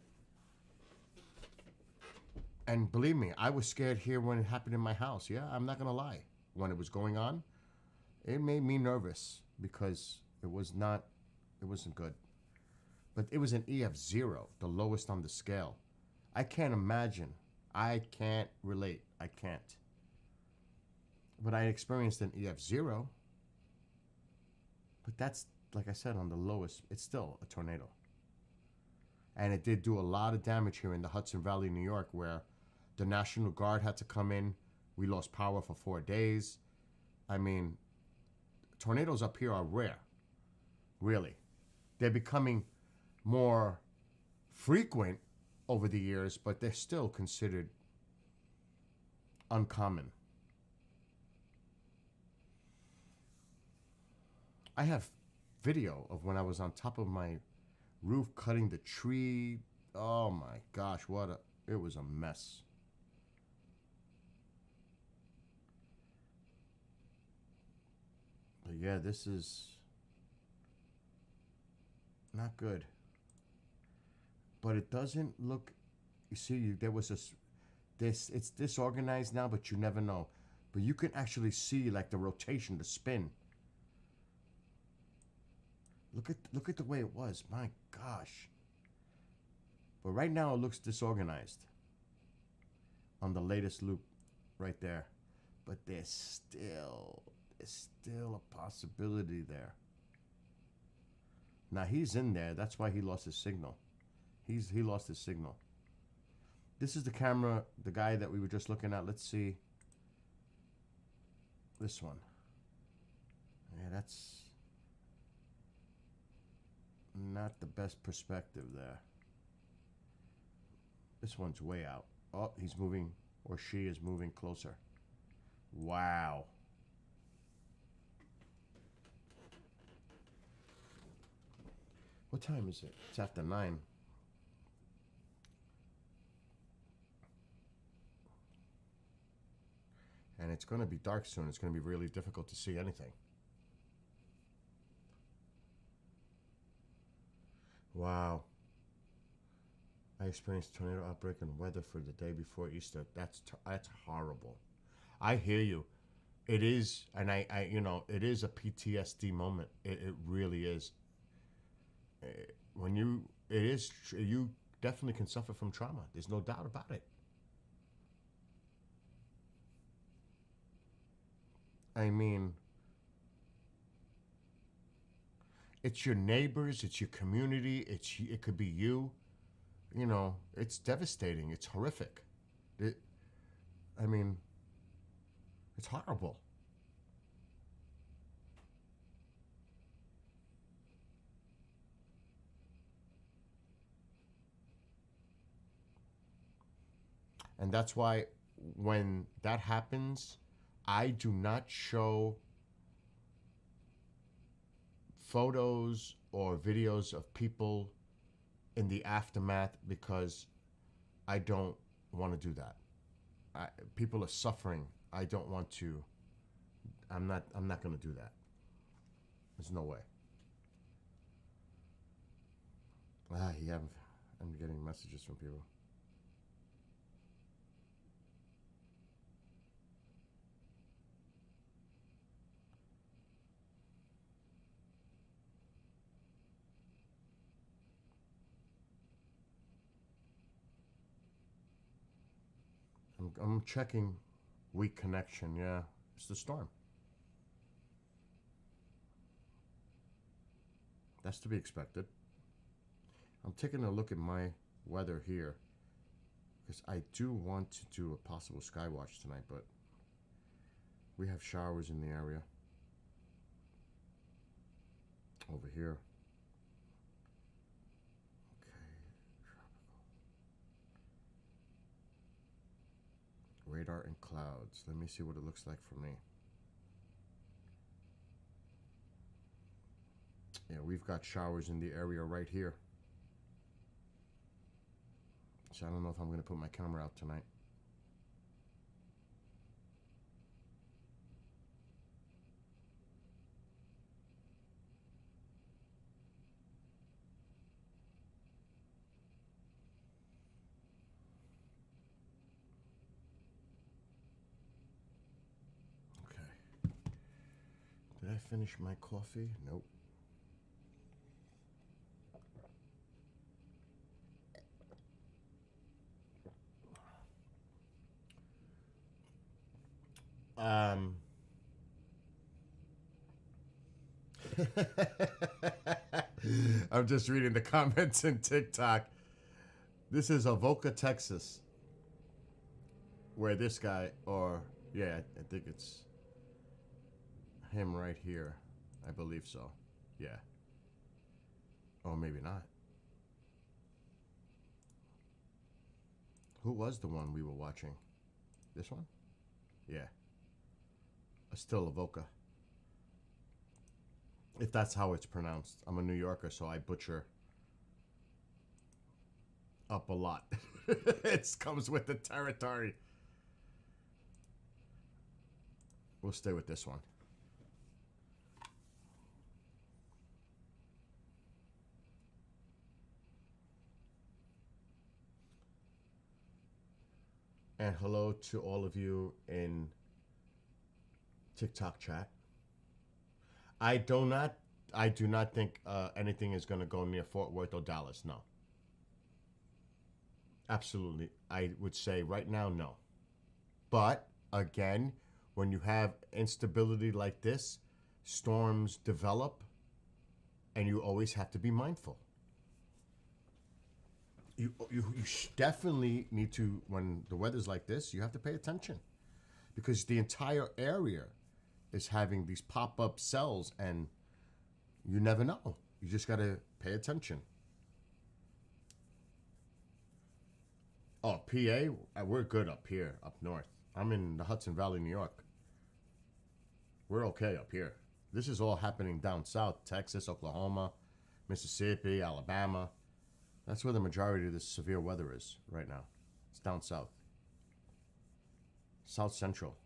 And believe me, I was scared here when it happened in my house. Yeah, I'm not gonna lie. When it was going on, it made me nervous because it wasn't good. But it was an EF0, the lowest on the scale. I can't imagine. I can't relate. I can't. But I experienced an EF0. But that's, like I said, on the lowest. It's still a tornado. And it did do a lot of damage here in the Hudson Valley, New York, where the National Guard had to come in. We lost power for 4 days. I mean, tornadoes up here are rare. Really. They're becoming more frequent over the years, but they're still considered uncommon. I have video of when I was on top of my roof cutting the tree. Oh my gosh, it was a mess. But yeah, this is not good. But it doesn't look, you see, there was it's disorganized now, but you never know. But you can actually see like the rotation, the spin. Look at the way it was. My gosh. But right now it looks disorganized on the latest loop right there. But there's still a possibility there. Now he's in there. That's why he lost his signal. He lost his signal. This is the camera, the guy that we were just looking at. Let's see. This one. Yeah, that's not the best perspective there. This one's way out. Oh, he's moving, or she is moving closer. Wow. What time is it? It's after 9. And it's going to be dark soon. It's going to be really difficult to see anything. Wow. I experienced a tornado outbreak and weather for the day before Easter. That's horrible. I hear you. It is, and I it is a PTSD moment. It really is. You definitely can suffer from trauma. There's no doubt about it. I mean, it's your neighbors, it's your community, it could be you. You know, it's devastating. It's horrific. It's horrible. And that's why when that happens, I do not show photos or videos of people in the aftermath because I don't want to do that. People are suffering. I don't want to. I'm not going to do that. There's no way. I'm getting messages from people. I'm checking weak connection. Yeah, it's the storm. That's to be expected. I'm taking a look at my weather here because I do want to do a possible sky watch tonight, but we have showers in the area over here. Radar and clouds. Let me see what it looks like for me. Yeah, we've got showers in the area right here. So I don't know if I'm going to put my camera out tonight. Okay. Did I finish my coffee? Nope. I'm just reading the comments in TikTok. This is Avoca, Texas, where this guy, or yeah, I think it's him right here. I believe so. Yeah. Or maybe not. Who was the one we were watching? This one? Yeah. Still Avoca. If that's how it's pronounced. I'm a New Yorker, so I butcher up a lot. It comes with the territory. We'll stay with this one. And hello to all of you in TikTok chat. I do not think anything is going to go near Fort Worth or Dallas. No. Absolutely. I would say right now, no. But again, when you have instability like this, storms develop, and you always have to be mindful. You definitely need to, when the weather's like this, you have to pay attention, because the entire area is having these pop-up cells, and you never know. You just got to pay attention. Oh, PA, we're good up here, up north. I'm in the Hudson Valley, New York. We're okay up here. This is all happening down south, Texas, Oklahoma, Mississippi, Alabama. That's where the majority of this severe weather is right now. It's down south. South Central.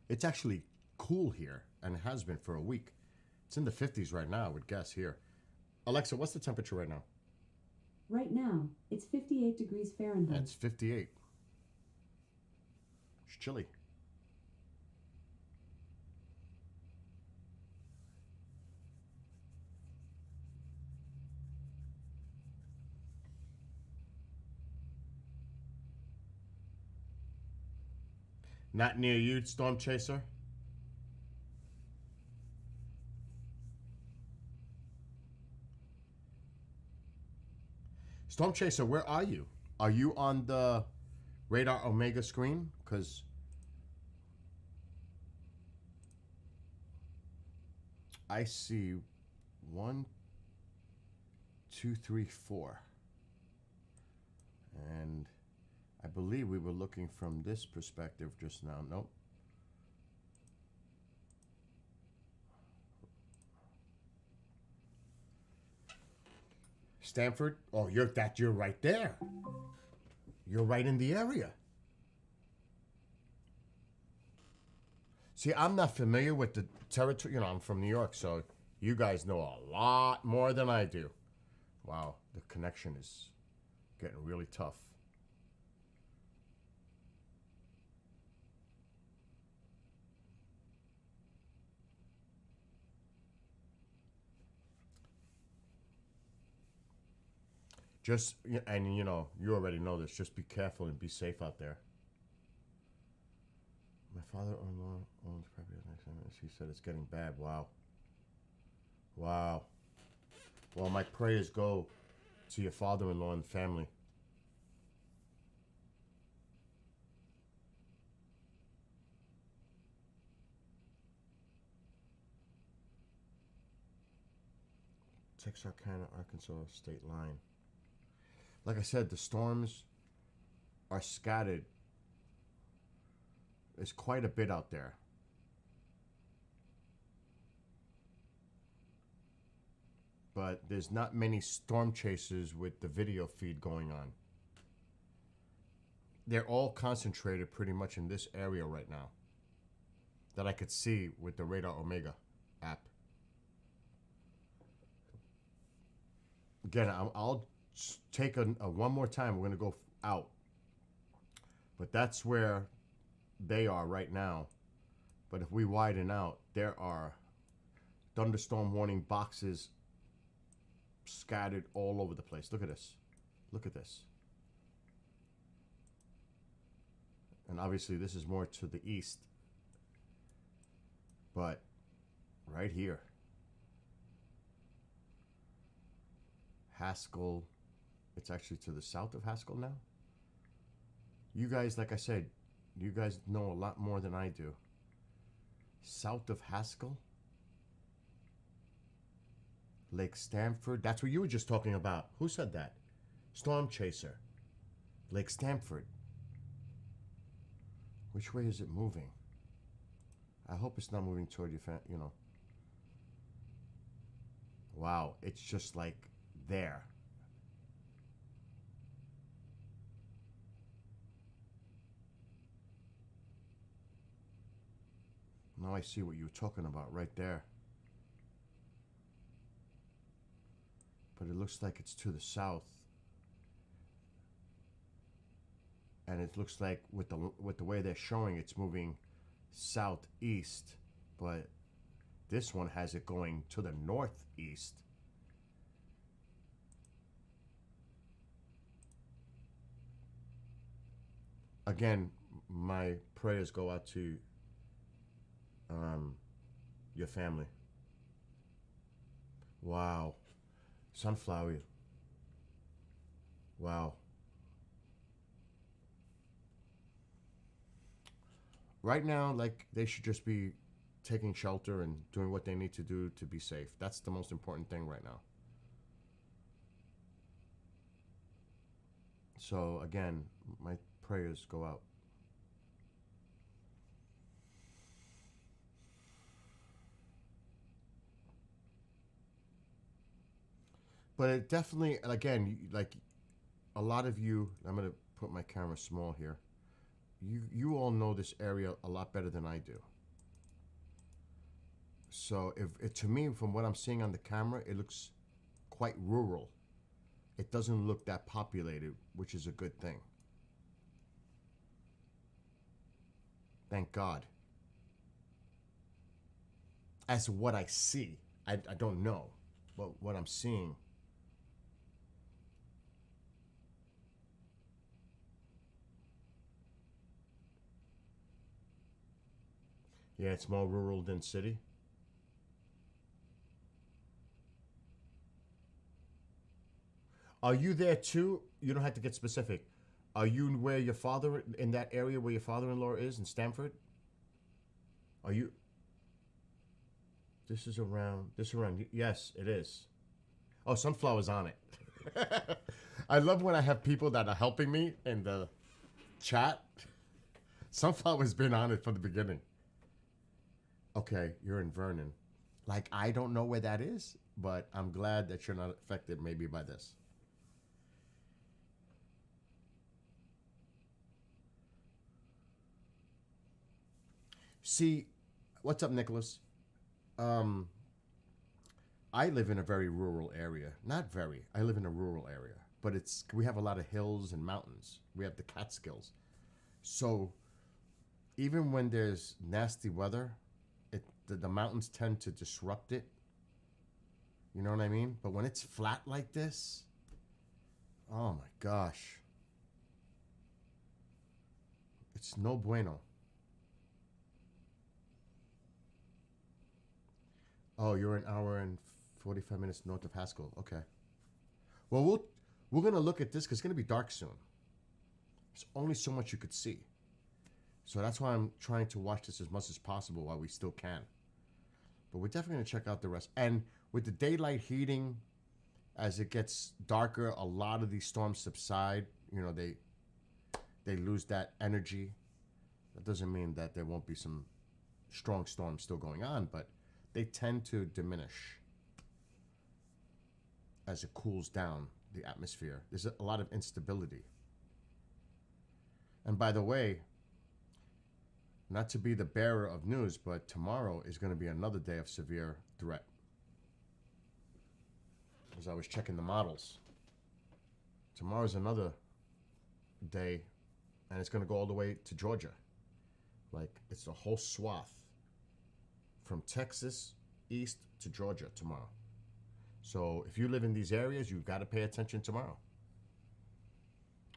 It's actually cool here, and it has been for a week. It's in the 50s right now, I would guess, here. Alexa, what's the temperature right now? Right now, it's 58 degrees Fahrenheit. It's 58. It's chilly. Not near you, Storm Chaser? Storm Chaser, where are you? Are you on the Radar Omega screen? Because I see 1, 2, 3, 4. And I believe we were looking from this perspective just now. Nope. Stanford? Oh, you're right there. You're right in the area. See, I'm not familiar with the territory. You know, I'm from New York, so you guys know a lot more than I do. Wow, the connection is getting really tough. Just, and you know, you already know this, just be careful and be safe out there. My father-in-law owns property. He said it's getting bad. Wow. Wow. Well, my prayers go to your father-in-law and family. Texarkana, Arkansas state line. Like I said, the storms are scattered. There's quite a bit out there. but there's not many storm chasers with the video feed going on. They're all concentrated pretty much in this area right now that I could see with the Radar Omega app. Again, I'll take a one more time. We're going to go out. But that's where they are right now. But if we widen out, there are thunderstorm warning boxes scattered all over the place. Look at this. Look at this. And obviously this is more to the east. But right here. Haskell. It's actually to the south of Haskell now. You guys, like I said, you guys know a lot more than I do. South of Haskell. Lake Stamford. That's what you were just talking about. Who said that? Storm Chaser. Lake Stamford. Which way is it moving? I hope it's not moving toward your you know. Wow, it's just like there. Now I see what you were talking about right there. But it looks like it's to the south. And it looks like with the way they're showing, it's moving southeast. But this one has it going to the northeast. Again, my prayers go out to your family. Wow. Sunflower. Wow. Right now, like, they should just be taking shelter and doing what they need to do to be safe. That's the most important thing right now. So, again, my prayers go out. But it definitely, again, like, a lot of you, I'm going to put my camera small here. You all know this area a lot better than I do. So to me, from what I'm seeing on the camera, it looks quite rural. It doesn't look that populated, which is a good thing. Thank God. As what I see, I don't know, but what I'm seeing. Yeah, it's more rural than city. Are you there too? You don't have to get specific. Are you where your father, in that area where your father-in-law is in Stamford? Are you? This is around, yes, it is. Oh, Sunflower's on it. I love when I have people that are helping me in the chat. Sunflower's been on it from the beginning. Okay, you're in Vernon. Like, I don't know where that is, but I'm glad that you're not affected maybe by this. See, what's up, Nicholas? I live in a very rural area. Not very. I live in a rural area, but we have a lot of hills and mountains. We have the Catskills. So even when there's nasty weather, the mountains tend to disrupt it. You know what I mean? But when it's flat like this, oh my gosh. It's no bueno. Oh, you're an hour and 45 minutes north of Haskell. Okay. Well, we're going to look at this because it's going to be dark soon. There's only so much you could see. So that's why I'm trying to watch this as much as possible while we still can. But we're definitely going to check out the rest. And with the daylight heating, as it gets darker, a lot of these storms subside. You know, they lose that energy. That doesn't mean that there won't be some strong storms still going on, but they tend to diminish. as it cools down the atmosphere. There's a lot of instability. And by the way, not to be the bearer of news, but tomorrow is going to be another day of severe threat. As I was checking the models, tomorrow's another day, and it's going to go all the way to Georgia. Like, it's a whole swath from Texas east to Georgia tomorrow. So if you live in these areas, you've got to pay attention tomorrow,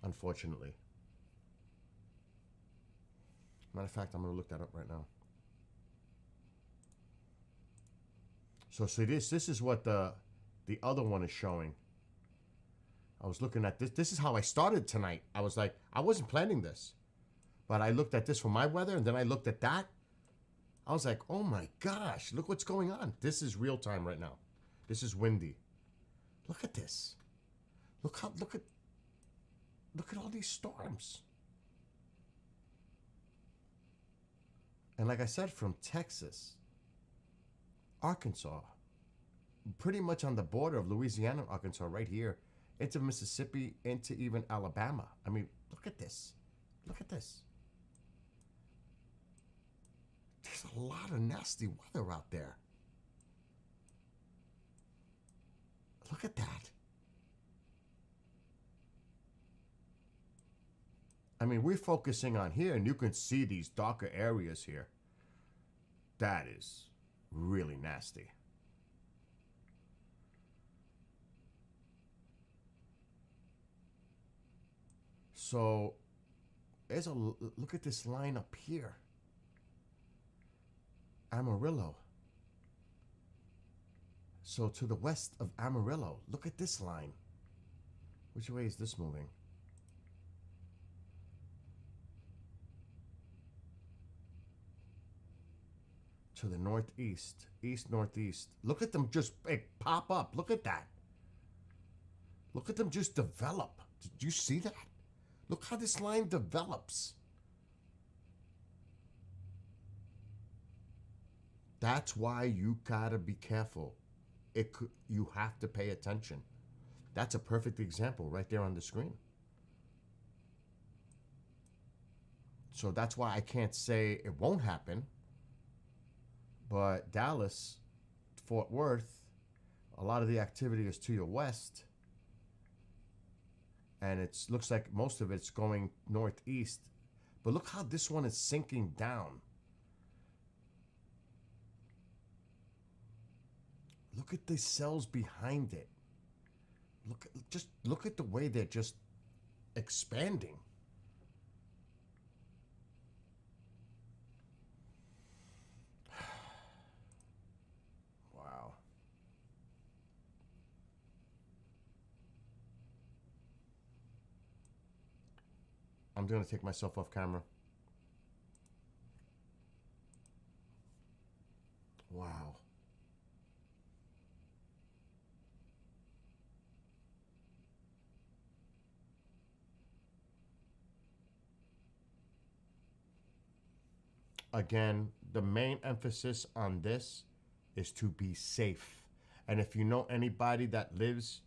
unfortunately. Matter of fact, I'm going to look that up right now. So see, this is what the other one is showing. I was looking at this. This is how I started tonight. I was like, I wasn't planning this. But I looked at this for my weather, and then I looked at that. I was like, oh my gosh, look what's going on. This is real time right now. This is windy. Look at this. Look at all these storms. And like I said, from Texas, Arkansas, pretty much on the border of Louisiana and Arkansas, right here, into Mississippi, into even Alabama. I mean, look at this. Look at this. There's a lot of nasty weather out there. Look at that. I mean, we're focusing on here, and you can see these darker areas here. That is really nasty. So, look at this line up here. Amarillo. So to the west of Amarillo, look at this line. Which way is this moving? To the northeast, east-northeast. Look at them just pop up. Look at that. Look at them just develop. Did you see that? Look how this line develops. That's why you gotta be careful. You have to pay attention. That's a perfect example right there on the screen. So that's why I can't say it won't happen. But Dallas, Fort Worth, a lot of the activity is to your west. And it looks like most of it's going northeast. But look how this one is sinking down. Look at the cells behind it. Look at the way they're just expanding. Wow. I'm going to take myself off camera. Wow. Again, the main emphasis on this is to be safe. And if you know anybody that lives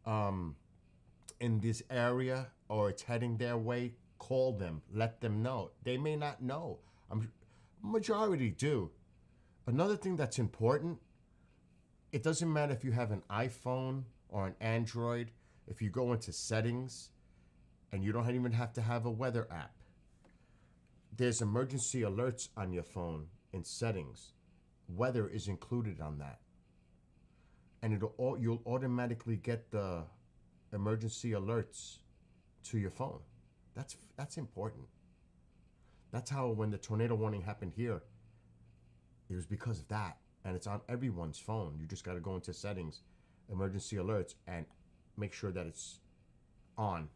in this area or it's heading their way, call them, let them know. They may not know. Majority do. Another thing that's important, it doesn't matter if you have an iPhone or an Android, if you go into settings and you don't even have to have a weather app. There's emergency alerts on your phone in settings. Weather is included on that. And you'll automatically get the emergency alerts to your phone. That's important. That's how when the tornado warning happened here, it was because of that. And it's on everyone's phone. You just got to go into settings, emergency alerts, and make sure that it's on.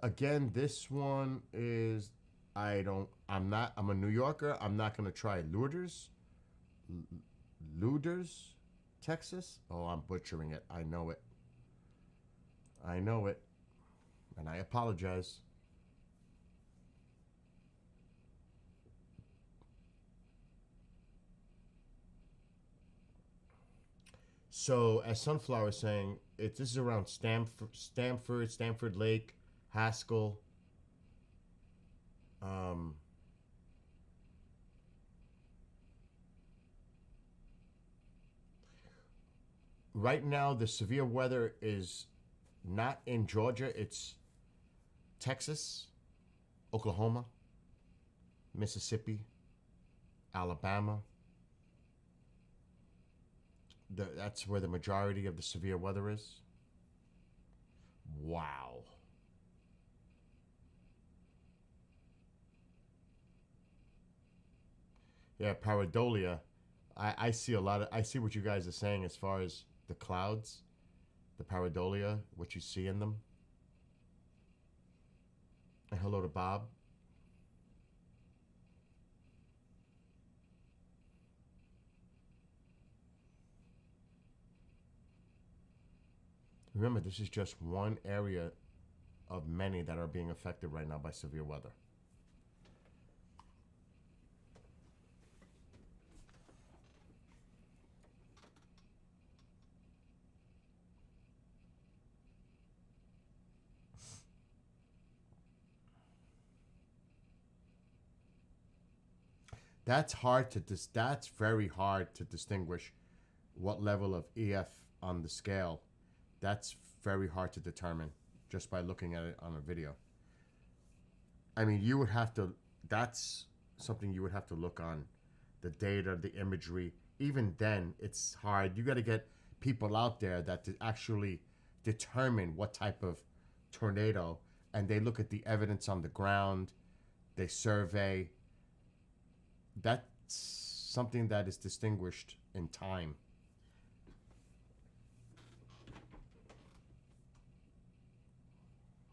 Again, this one is, I'm a New Yorker. I'm not going to try Luders, Texas. Oh, I'm butchering it. I know it. And I apologize. So, as Sunflower is saying, this is around Stanford Lake, Haskell. Right now, the severe weather is not in Georgia. It's Texas, Oklahoma, Mississippi, Alabama. That's where the majority of the severe weather is. Wow. Yeah, pareidolia. I see a lot of. I see what you guys are saying as far as the clouds, the pareidolia, what you see in them. And hello to Bob. Remember, this is just one area of many that are being affected right now by severe weather. That's very hard to distinguish what level of EF on the scale. That's very hard to determine just by looking at it on a video. I mean, you would have to, that's something you would have to look on the data, the imagery. Even then, it's hard. You got to get people out there that to actually determine what type of tornado, and they look at the evidence on the ground, they survey. That's something that is distinguished in time.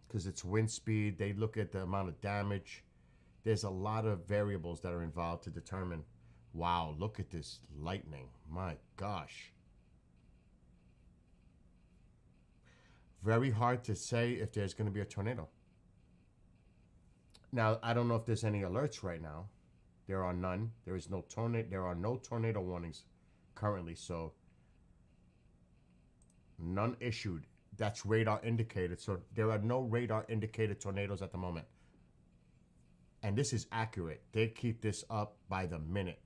Because it's wind speed, they look at the amount of damage. There's a lot of variables that are involved to determine, wow, look at this lightning. My gosh. Very hard to say if there's going to be a tornado. Now, I don't know if there's any alerts right now. There are none. There is no tornado. There are no tornado warnings currently, so none issued. That's radar indicated. So there are no radar indicated tornadoes at the moment. And this is accurate. They keep this up by the minute.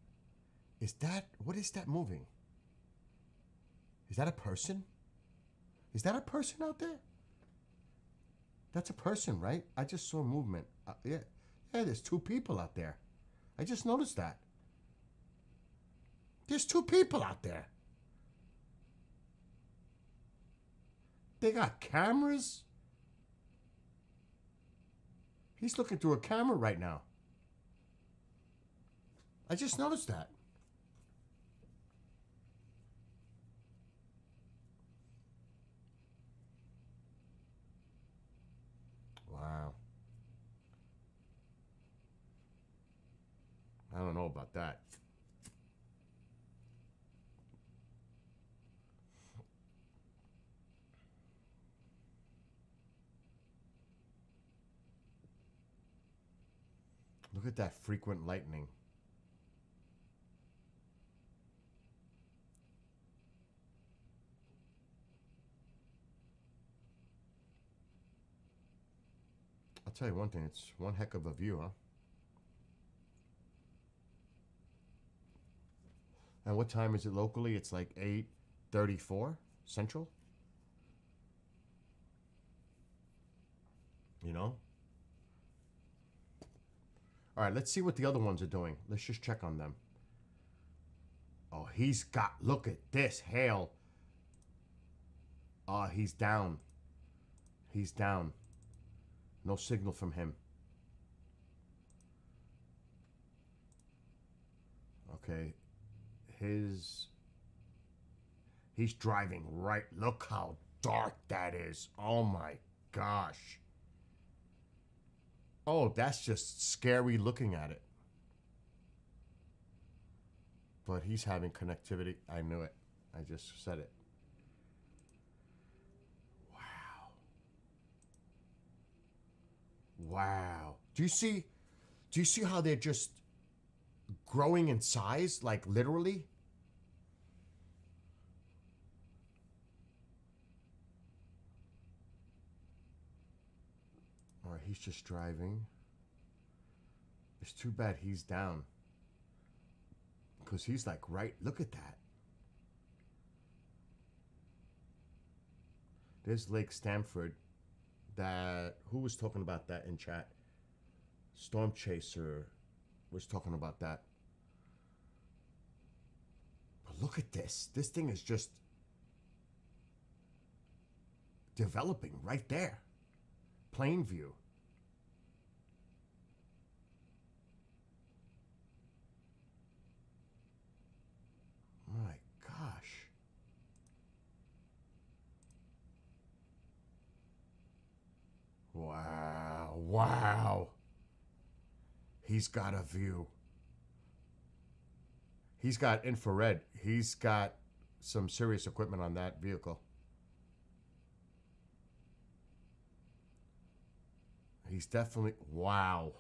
What is that moving? Is that a person? Is that a person out there? That's a person, right? I just saw movement. Yeah, there's two people out there. I just noticed that. There's two people out there. They got cameras. He's looking through a camera right now. I just noticed that. Wow. I don't know about that. Look at that frequent lightning. I'll tell you one thing, it's one heck of a view, huh? And what time is it locally? It's like 8:34 Central. You know? All right, let's see what the other ones are doing. Let's just check on them. Oh, look at this, hail. He's down. He's down. No signal from him. Okay. He's driving right. Look how dark that is. Oh my gosh. Oh, that's just scary looking at it. But he's having connectivity. I knew it. I just said it. Wow. Wow. Do you see how they're just growing in size, like literally? he's just driving. It's too bad he's down. Because he's like, right, look at that. There's Lake Stamford. That, who was talking about that in chat? Storm Chaser was talking about that. But look at this. This thing is just developing right there. Plainview. My gosh. Wow. Wow. He's got a view. He's got infrared. He's got some serious equipment on that vehicle. He's definitely, wow.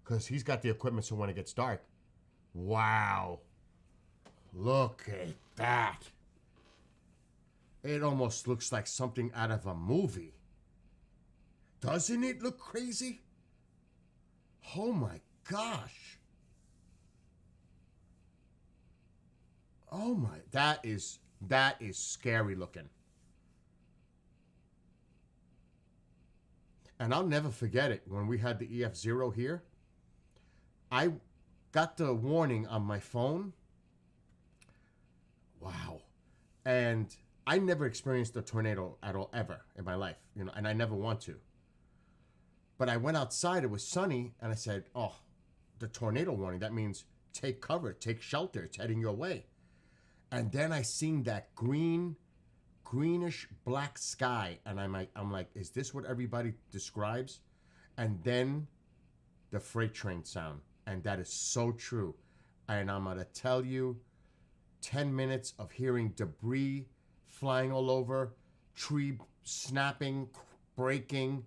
Because he's got the equipment so when it gets dark. Wow. Look at that. It almost looks like something out of a movie. Doesn't it look crazy? Oh my gosh. Oh my, that is scary looking. And I'll never forget it when we had the EF0 here. I got the warning on my phone. Wow. And I never experienced a tornado at all, ever in my life, you know, and I never want to. But I went outside, it was sunny, and I said, oh, the tornado warning, that means take cover, take shelter, it's heading your way. And then I seen that greenish black sky, and I'm like, is this what everybody describes? And then the freight train sound, and that is so true. And I'm gonna tell you, 10 minutes of hearing debris flying all over, tree snapping, breaking.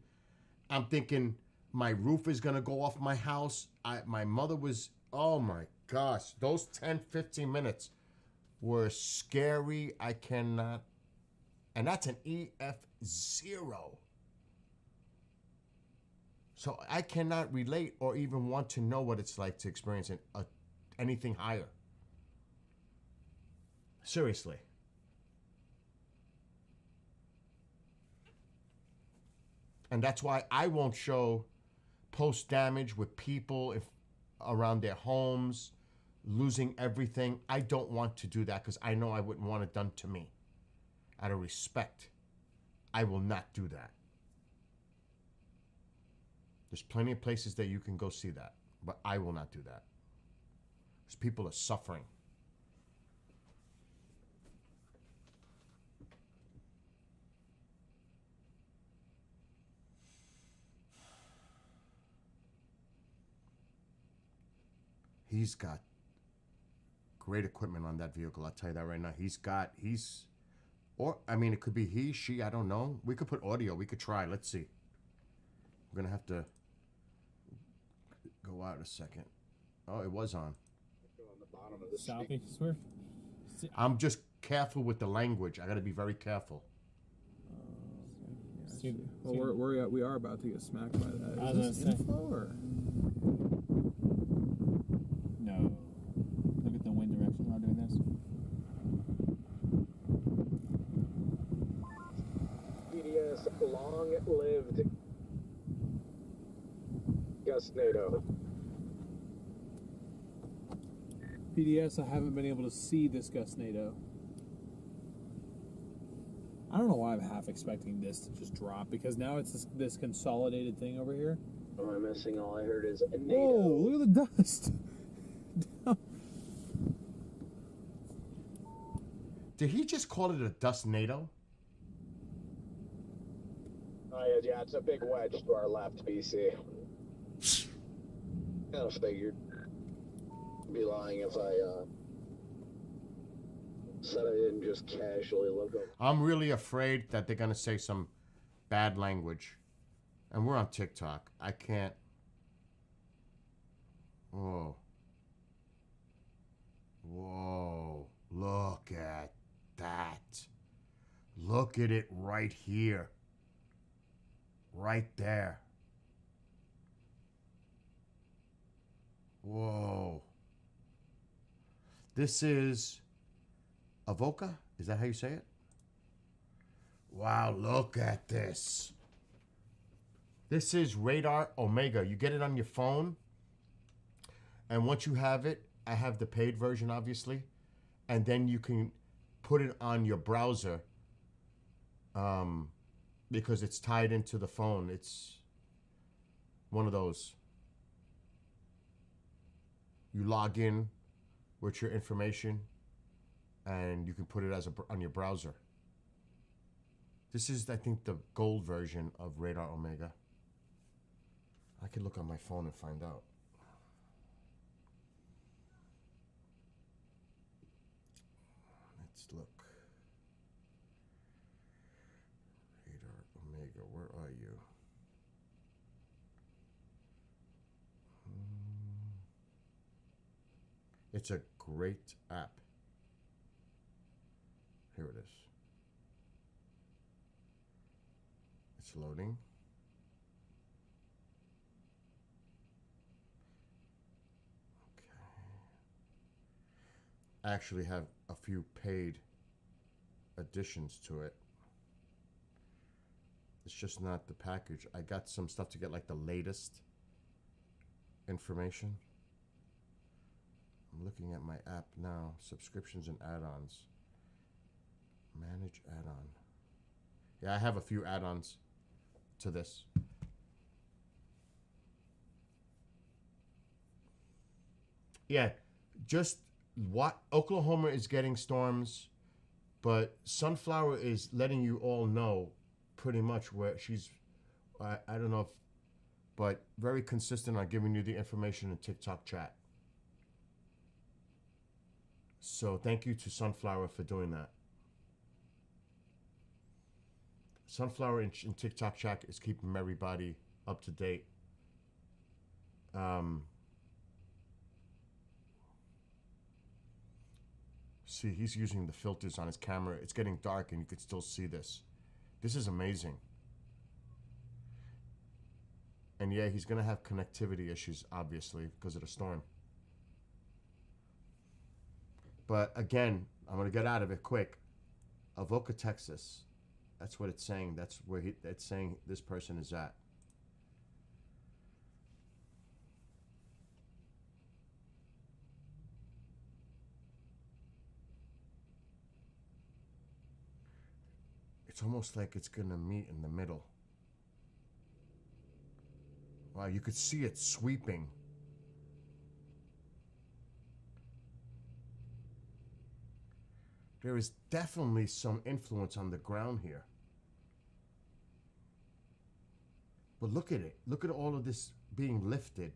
I'm thinking my roof is gonna go off my house. My mother was, oh my gosh, those 10, 15 minutes were scary. I cannot, and that's an EF0. So I cannot relate or even want to know what it's like to experience anything higher. Seriously. And that's why I won't show post damage with people around their homes, losing everything. I don't want to do that because I know I wouldn't want it done to me. Out of respect, I will not do that. There's plenty of places that you can go see that, but I will not do that. Because people are suffering. He's got great equipment on that vehicle. I'll tell you that right now. Or, I mean, it could be he, she, I don't know. We could put audio. We could try. Let's see. We're going to have to go out a second. Oh, it was on. Southeast Swift. I'm just careful with the language. I got to be very careful. Well, we are about to get smacked by that. I Is was this gonna say. info or? No. Look at the wind direction while doing this. PDS long-lived Gusnado. PDS, I haven't been able to see this Gusnado. I don't know why I'm half expecting this to just drop, because now it's this consolidated thing over here. What am I missing? All I heard is a NATO. Whoa, look at the dust. Did he just call it a dust NATO? Oh, yeah, it's a big wedge to our left, BC. Kind of figured. Be lying if I said I didn't just casually look over. I'm really afraid that they're going to say some bad language. And we're on TikTok. I can't. Whoa. Whoa. Look at that. Look at it right here. right there. Whoa. This is Avoca? Is that how you say it? Wow, look at this. This is Radar Omega. You get it on your phone. And once you have it, I have the paid version, obviously. And then you can put it on your browser because it's tied into the phone. It's one of those. You log in with your information and you can put it on your browser. This is, I think, the gold version of Radar Omega. I could look on my phone and find out. Let's look. Radar Omega, where are you? It's a great app. Here it is. It's loading. Okay. I actually have a few paid additions to it. It's just not the package. I got some stuff to get like the latest information. I'm looking at my app now. Subscriptions and add-ons. Manage add-on. Yeah, I have a few add-ons to this. Yeah, just what Oklahoma is getting storms, but Sunflower is letting you all know pretty much where she's. I don't know if, but very consistent on giving you the information in TikTok chat. So thank you to Sunflower for doing that. Sunflower in TikTok chat is keeping everybody up to date. See, he's using the filters on his camera. It's getting dark and you could still see this. This is amazing. And yeah, he's going to have connectivity issues, obviously, because of the storm. But again, I'm going to get out of it quick. Avoca, Texas. That's what it's saying. That's where it's saying this person is at. It's almost like it's going to meet in the middle. Wow, you could see it sweeping. There is definitely some influence on the ground here. But look at it. Look at all of this being lifted.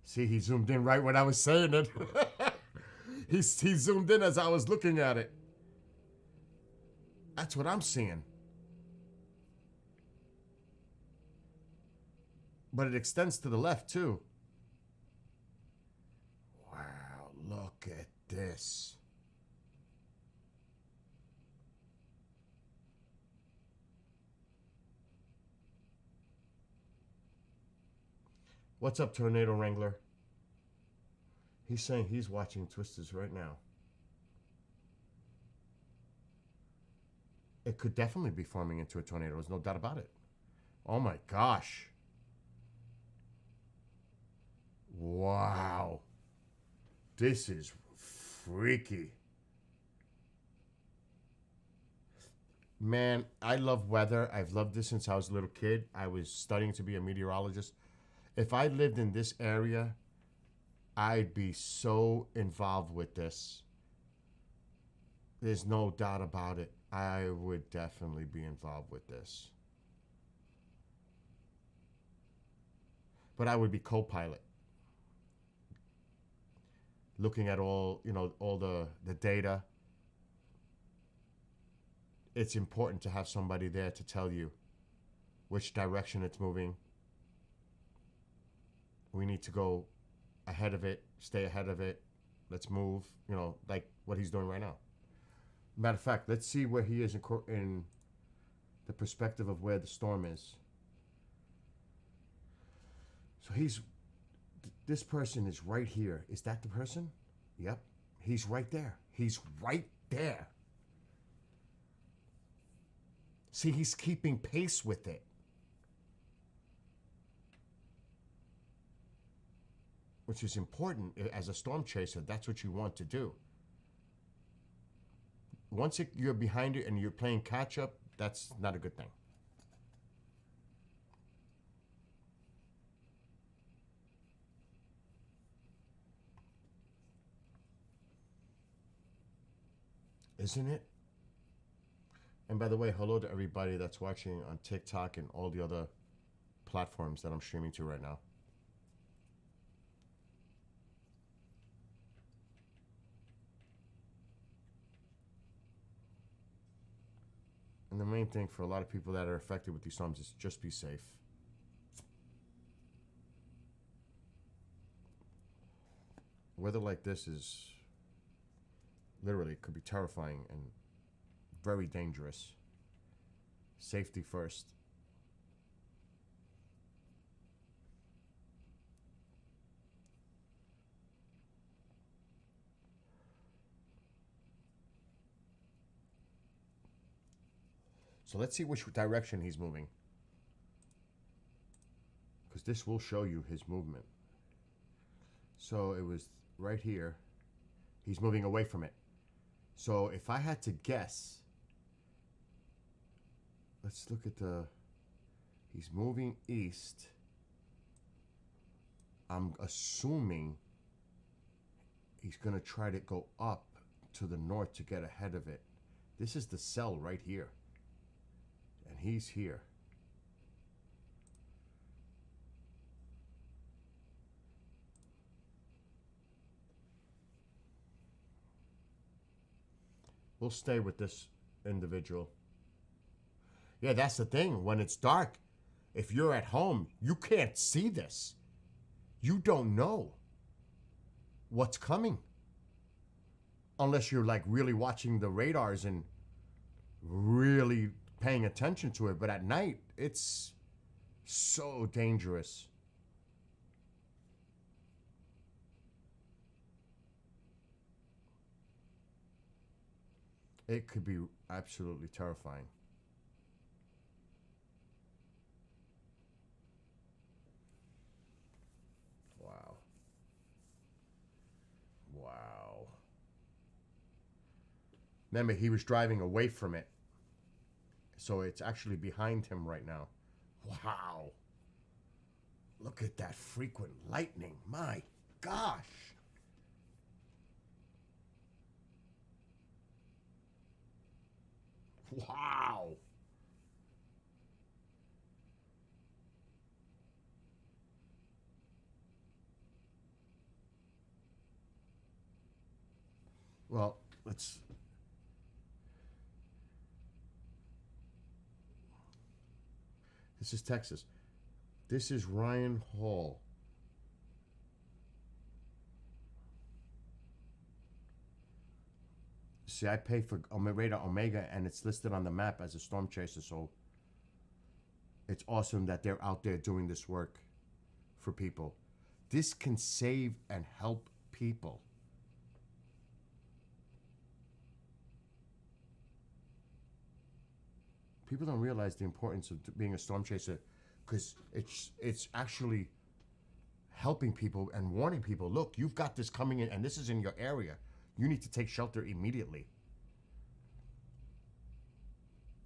See, he zoomed in right when I was saying it. he zoomed in as I was looking at it. That's what I'm seeing. But it extends to the left, too. Wow, look at this. What's up, Tornado Wrangler? He's saying he's watching Twisters right now. It could definitely be forming into a tornado. There's no doubt about it. Oh my gosh. Wow. This is freaky. Man, I love weather. I've loved this since I was a little kid. I was studying to be a meteorologist. If I lived in this area, I'd be so involved with this. There's no doubt about it. I would definitely be involved with this. But I would be co-pilot. Looking at all the data. It's important to have somebody there to tell you which direction it's moving. We need to go ahead of it, stay ahead of it. Let's move, like what he's doing right now. Matter of fact, let's see where he is in the perspective of where the storm is. So this person is right here. Is that the person? Yep. He's right there. He's right there. See, he's keeping pace with it. Which is important as a storm chaser. That's what you want to do. Once you're behind it and you're playing catch up, that's not a good thing. Isn't it? And by the way, hello to everybody that's watching on TikTok and all the other platforms that I'm streaming to right now. And the main thing for a lot of people that are affected with these storms is just be safe. Weather like this is literally could be terrifying and very dangerous. Safety first. So let's see which direction he's moving. Because this will show you his movement. So it was right here. He's moving away from it. So if I had to guess, let's look at he's moving east. I'm assuming he's going to try to go up to the north to get ahead of it. This is the cell right here. And he's here. We'll stay with this individual. Yeah, that's the thing. When it's dark, if you're at home, you can't see this. You don't know what's coming. Unless you're like really watching the radars and really paying attention to it. But at night, it's so dangerous. It could be absolutely terrifying. Wow. Wow. Remember, he was driving away from it. So it's actually behind him right now. Wow. Look at that frequent lightning. My gosh. Wow. Well, let's... This is Texas. This is Ryan Hall. See, I pay for Radar Omega, and it's listed on the map as a storm chaser, so it's awesome that they're out there doing this work for people. This can save and help people. People don't realize the importance of being a storm chaser, because it's actually helping people and warning people, look, you've got this coming in, and this is in your area. You need to take shelter immediately.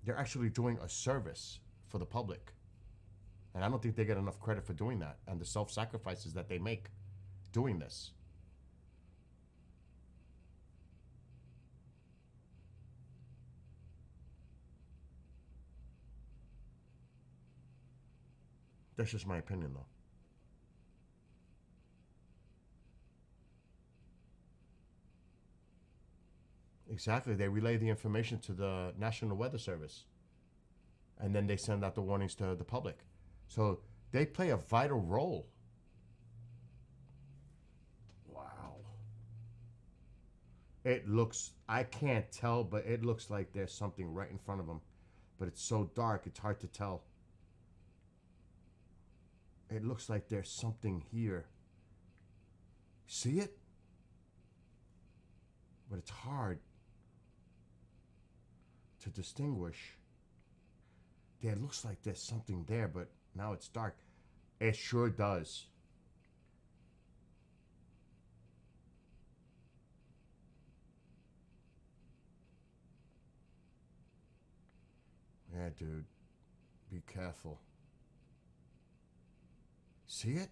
They're actually doing a service for the public. And I don't think they get enough credit for doing that, and the self-sacrifices that they make doing this. That's just my opinion, though. Exactly. They relay the information to the National Weather Service. And then they send out the warnings to the public. So they play a vital role. Wow. It looks, I can't tell, but it looks like there's something right in front of them. but it's so dark it's hard to tell. It looks like there's something here. See it? But it's hard to distinguish. Yeah, it looks like there's something there, but now it's dark. It sure does. Yeah, dude. Be careful. See it?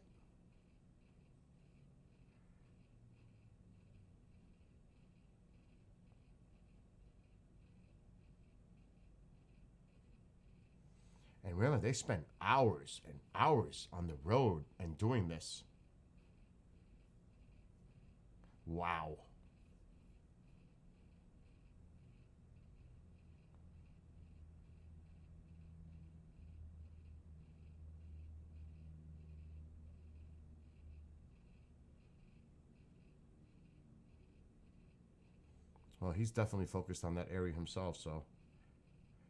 And remember, they spent hours and hours on the road and doing this. Wow. Well, he's definitely focused on that area himself, so.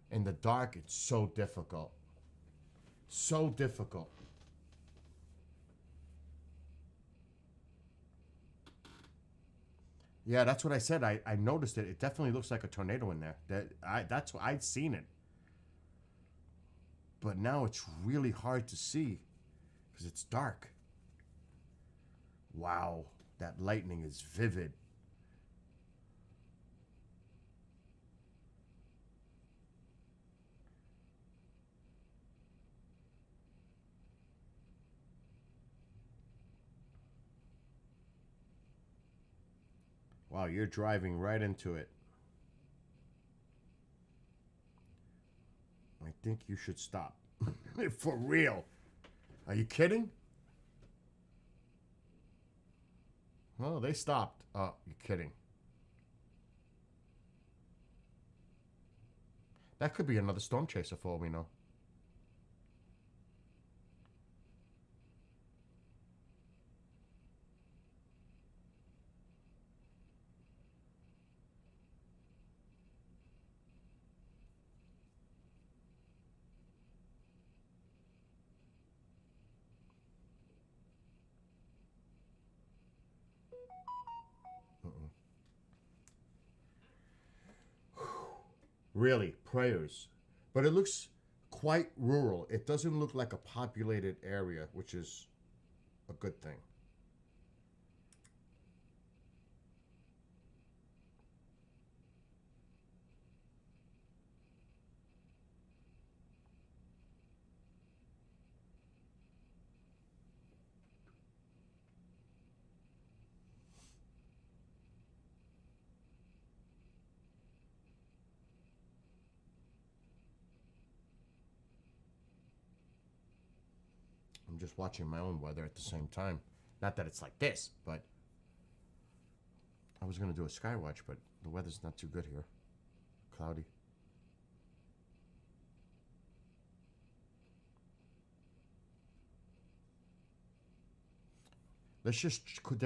In the dark, it's so difficult. So difficult. Yeah, that's what I said. I noticed it. It definitely looks like a tornado in there. That's what I'd seen it. But now it's really hard to see because it's dark. Wow, that lightning is vivid. Wow, you're driving right into it. I think you should stop. For real. Are you kidding? Oh, they stopped. Oh, you're kidding. That could be another storm chaser for all we know. Really, prayers. But it looks quite rural. It doesn't look like a populated area, which is a good thing. I'm just watching my own weather at the same time. Not that it's like this, but I was going to do a sky watch, but the weather's not too good here. Cloudy. Let's just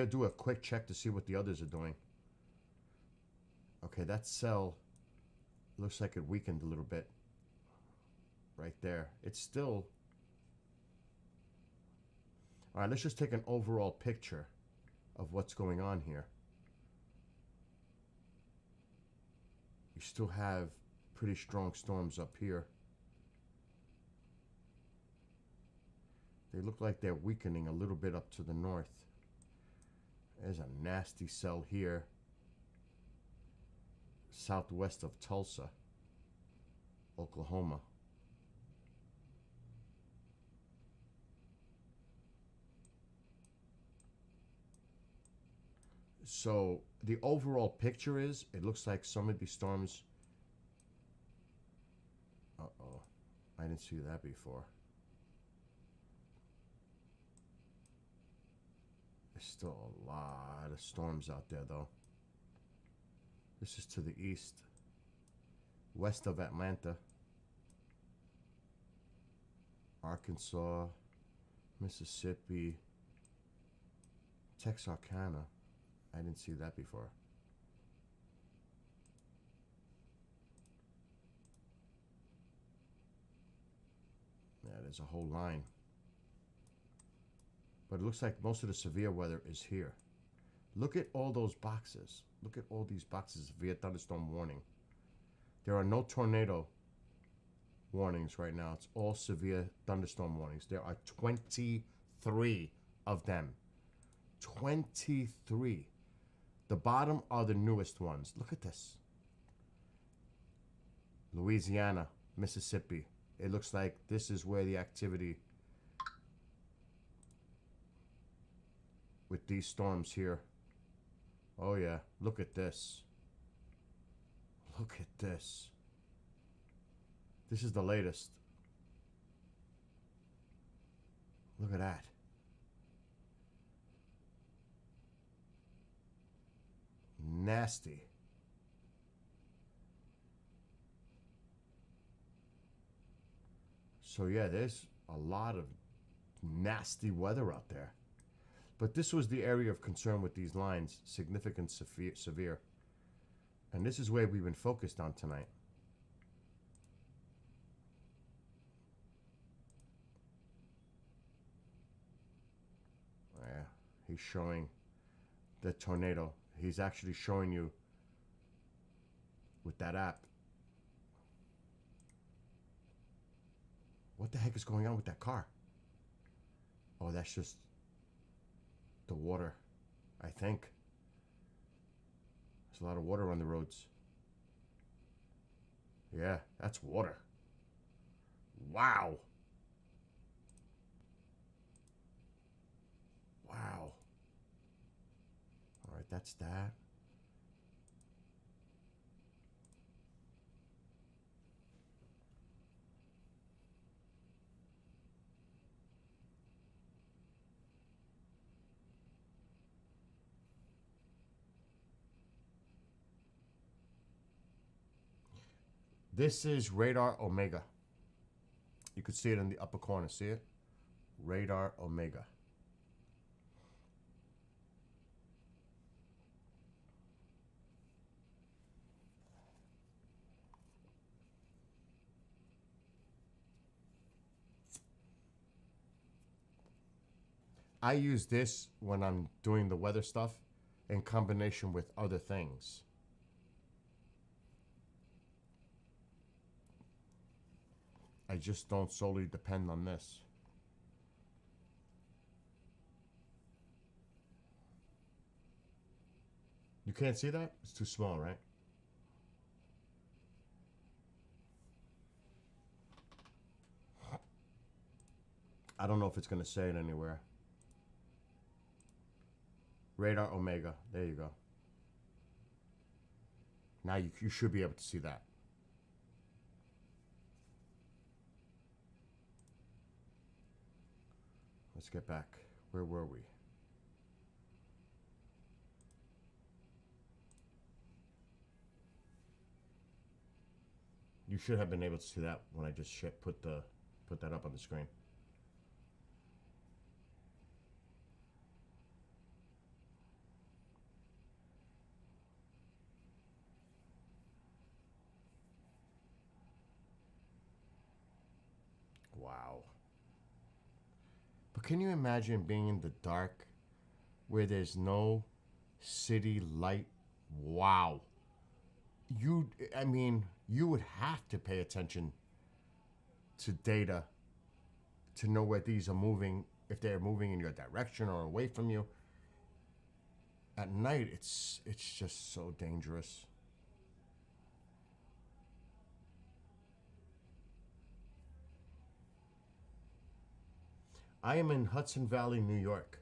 do a quick check to see what the others are doing. Okay, that cell looks like it weakened a little bit. Right there. It's still... All right, let's just take an overall picture of what's going on here. You still have pretty strong storms up here. They look like they're weakening a little bit up to the north. There's a nasty cell here, southwest of Tulsa, Oklahoma. So the overall picture is, it looks like some of these storms... Uh-oh. I didn't see that before. There's still a lot of storms out there, though. This is to the east. West of Atlanta. Arkansas. Mississippi. Texarkana. I didn't see that before. there's a whole line. But it looks like most of the severe weather is here. Look at all those boxes. Look at all these boxes. Severe thunderstorm warning. There are no tornado warnings right now. It's all severe thunderstorm warnings. There are 23 of them. 23. The bottom are the newest ones. Look at this. Louisiana, Mississippi. It looks like this is where the activity with these storms here. Oh yeah, look at this. Look at this. This is the latest. Look at that. Nasty. So yeah, there's a lot of nasty weather out there. But this was the area of concern with these lines, significant, severe. And this is where we've been focused on tonight. Yeah, he's showing the tornado. He's actually showing you with that app. What the heck is going on with that car? Oh, that's just the water, I think. There's a lot of water on the roads. Yeah, that's water. Wow. Wow. All right, that's that. This is Radar Omega. You could see it in the upper corner. See it? Radar Omega. I use this when I'm doing the weather stuff in combination with other things. I just don't solely depend on this. You can't see that? It's too small, right? I don't know if it's going to say it anywhere. Radar Omega. There you go. Now you should be able to see that. Let's get back. Where were we? You should have been able to see that when I just put that up on the screen. Wow. But can you imagine being in the dark where there's no city light? Wow. I mean, you would have to pay attention to data to know where these are moving, if they're moving in your direction or away from you. At night, it's just so dangerous. I am in Hudson Valley, New York.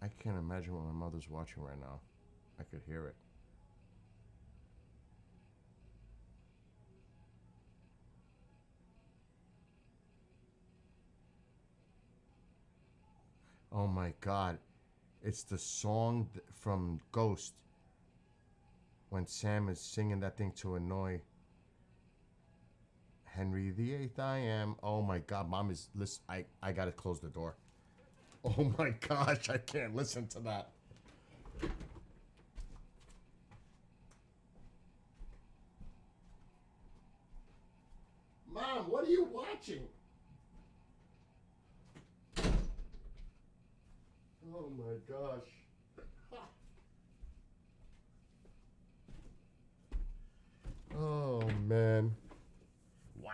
I can't imagine what my mother's watching right now. I could hear it. Oh my God. It's the song from Ghost when Sam is singing that thing to annoy Henry VIII, I am. Oh my God, Mom is listen. I gotta close the door. Oh my gosh, I can't listen to that. Mom, what are you watching? Oh my gosh. Oh man. Wow.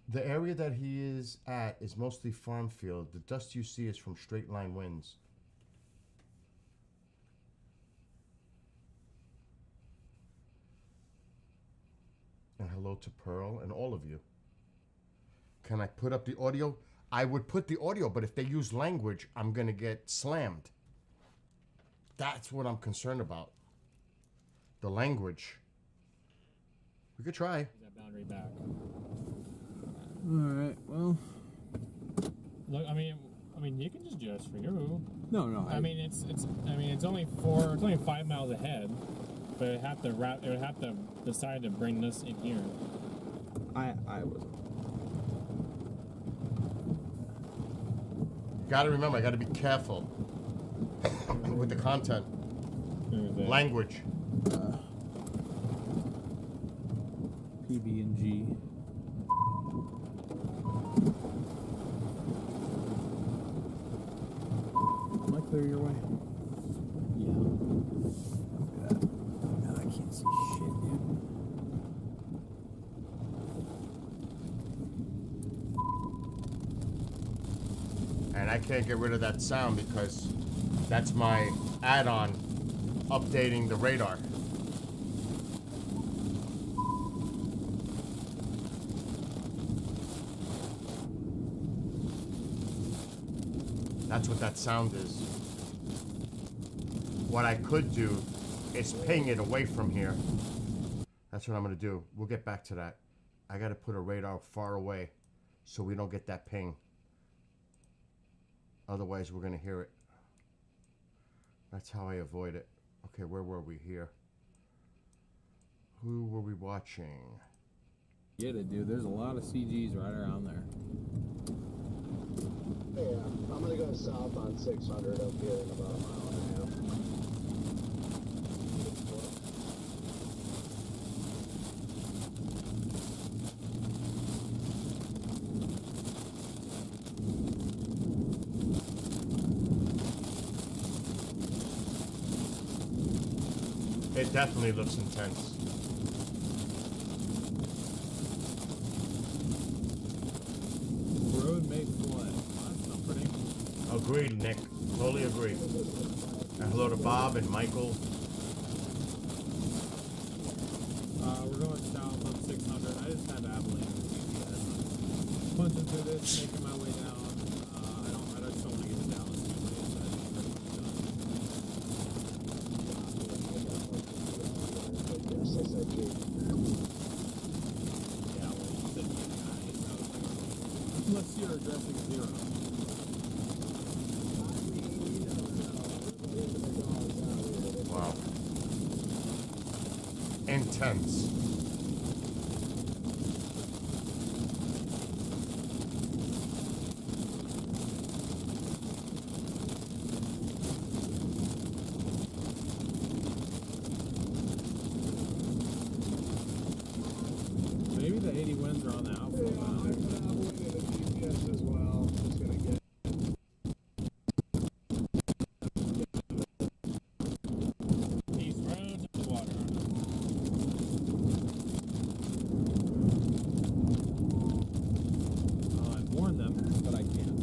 The area that he is at is mostly farm field. The dust you see is from straight line winds. And hello to Pearl and all of you. Can I put up the audio? I would put the audio, but if they use language, I'm going to get slammed. That's what I'm concerned about. The language. We could try. Is that boundary back? Alright, well. Look, I mean, you can just adjust for you. No. I mean, it's only 5 miles ahead, but it would have to decide to bring this in here. I wasn't. Gotta remember, I gotta be careful with the content. Language. PB&G. Am I clear your way? Yeah. Look at that. No, I can't see shit, dude. And I can't get rid of that sound because that's my add-on updating the radar. That's what that sound is. What I could do is ping it away from here. That's what I'm gonna do. We'll get back to that. I gotta put a radar far away so we don't get that ping. Otherwise, we're gonna hear it. That's how I avoid it. Okay, where were we here? Who were we watching? Get it, dude. There's a lot of CGs right around there. Yeah, I'm gonna go south on 600 up here in about a mile and a half. It definitely looks intense. Road may flood. That's not pretty. Agreed, Nick. Totally agreed. And hello to Bob and Michael. We're going south on 600. I just have Abilene GPS. Punching through this, making my way down. I just don't want to get to Dallas too late, so I think we're Yeah, well, you said you guys, so unless you're addressing 0. Wow. Intense. Maybe the 80 winds are on the outflow bound. as well. Just gonna get. These roads and the water on them. I'd warn them, but I can't.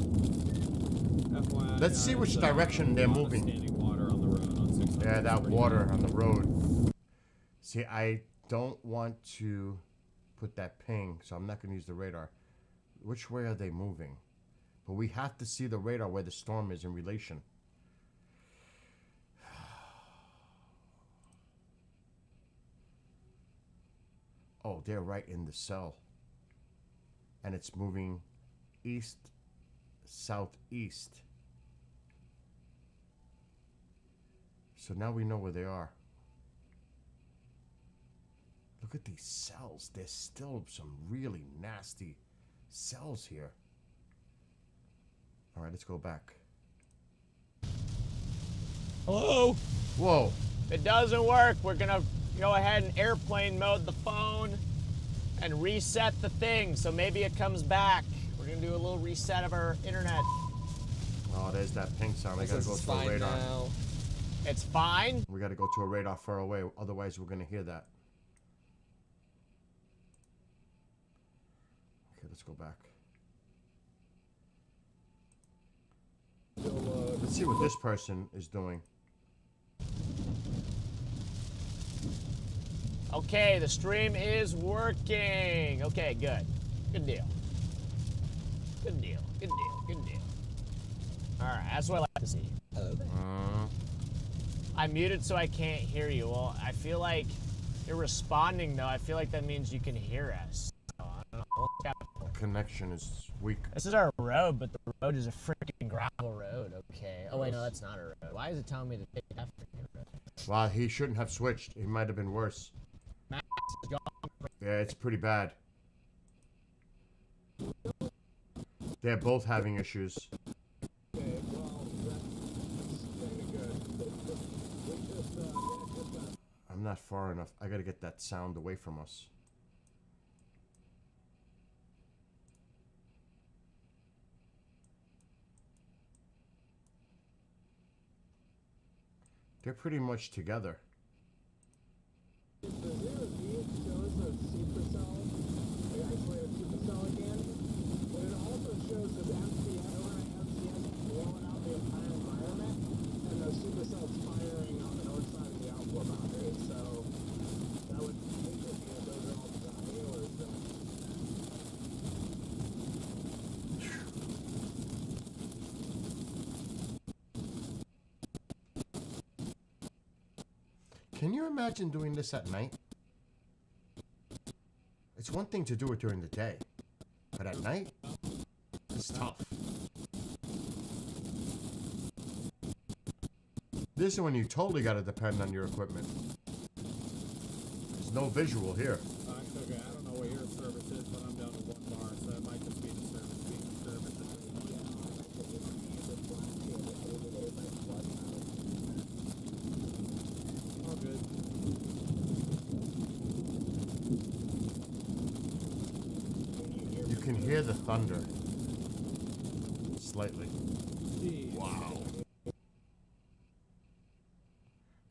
FYI, Let's see guys, which direction they're a lot of moving. Standing water on the road on 600. Yeah, that Pretty water bad. on the road. See, I don't want to put that ping, so I'm not going to use the radar. Which way are they moving? But we have to see the radar where the storm is in relation. Oh, they're right in the cell. And it's moving east, southeast. So now we know where they are. Look at these cells. There's still some really nasty cells here. All right, let's go back. Hello? Whoa. If it doesn't work, we're gonna go ahead and airplane mode the phone and reset the thing so maybe it comes back. We're gonna do a little reset of our internet. Oh, there's that ping sound. I gotta go to a radar. Now. It's fine? We gotta go to a radar far away. Otherwise, we're gonna hear that. Okay, let's go back. Let's see what this person is doing. Okay, the stream is working. Okay, good. Good deal. Good deal. Good deal. Good deal. Alright, that's what I like to see. I'm muted so I can't hear you. Well, I feel like you're responding though. I feel like that means you can hear us. So, I don't know. Connection is weak. This is our road, but the road is a freaking gravel road. Okay. Oh wait, no, that's not a road. Why is it telling me to take that freaking road? Well, he shouldn't have switched. He might have been worse. Max is gone. Yeah, it's pretty bad. They're both having issues. Okay, well, that's kind of good. We just, I'm not far enough. I gotta get that sound away from us. They're pretty much together. the zero G shows a supercell, like isolated supercell again, but it also shows the MCS, MCS blowing out the entire environment, and the supercells firing on the north side of the outflow boundary, so that would indicate that those are all triangulars then. Can you imagine doing this at night? It's one thing to do it during the day, but at night, it's tough. This is when you totally gotta depend on your equipment. There's no visual here. It's okay. I don't know what your service is, but I'm down to 1 bar, so it might just be the service being disturbed. All good. You can hear the thunder. Slightly. Wow.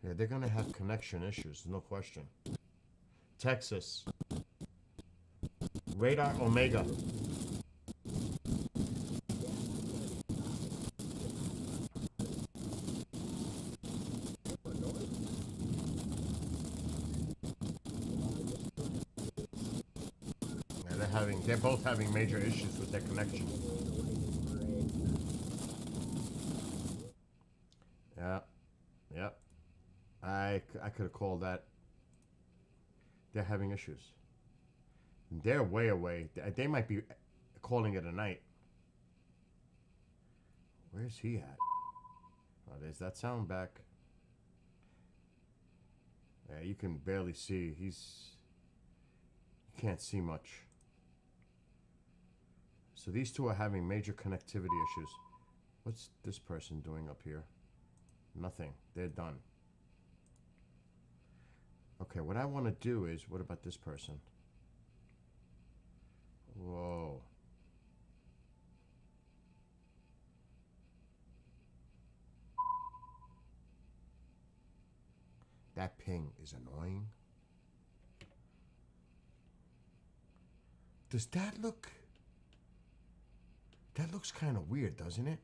Yeah, they're gonna have connection issues, no question. Texas. Radar Omega. Yeah, they're both having major issues with their connection. Yeah. Yep. I could have called that. They're having issues. They're way away. They might be calling it a night. Where's he at? Oh, there's that sound back. Yeah, you can barely see. You can't see much. So these two are having major connectivity issues. What's this person doing up here? Nothing. They're done. Okay, what I want to do is, what about this person? Whoa. That ping is annoying. Does that look... That looks kind of weird, doesn't it?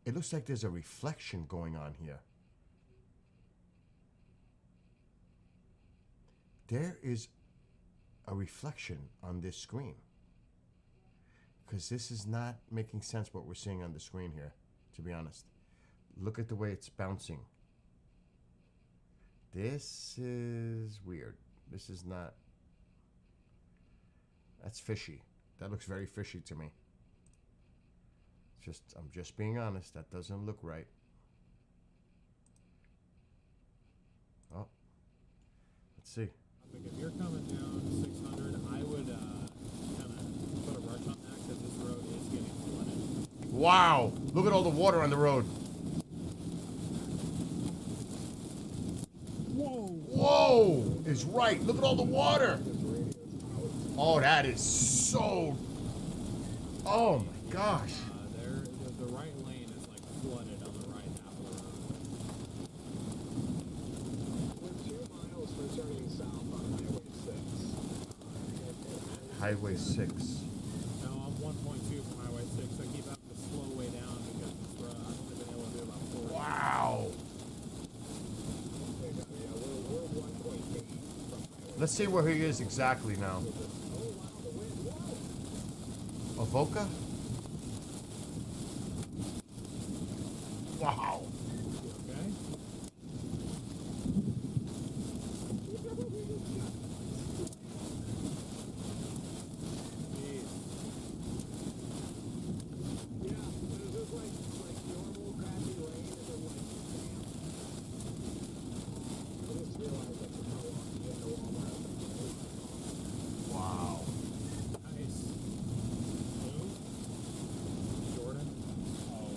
It looks like there's a reflection going on here. There is a reflection on this screen. Because this is not making sense what we're seeing on the screen here, to be honest. Look at the way it's bouncing. This is weird. This is not... That's fishy. That looks very fishy to me. I'm just being honest. That doesn't look right. Let's see. If you're coming down 600, I would kind of put a rush on that because this road is getting flooded. Wow! Look at all the water on the road. Whoa! Whoa! Is right. Look at all the water. Oh, that is so. Oh my gosh. The right lane is like flooded on the right half of the road. We're 2 miles from turning south on Highway 6. Highway 6. No, I'm 1.2 from Highway 6. I keep having to slow way down because this road, I've only been able to do about 40. Wow. Yeah, we're 1.8 from Highway. Let's see where he is exactly now. Oh, wow, the wind. Whoa! Avoca? Wow. Okay? Jeez. Yeah, but is this like normal crappy rain and then like damp? I just realized that's how long you get to Walmart. Wow. Nice. Who? Jordan? Oh.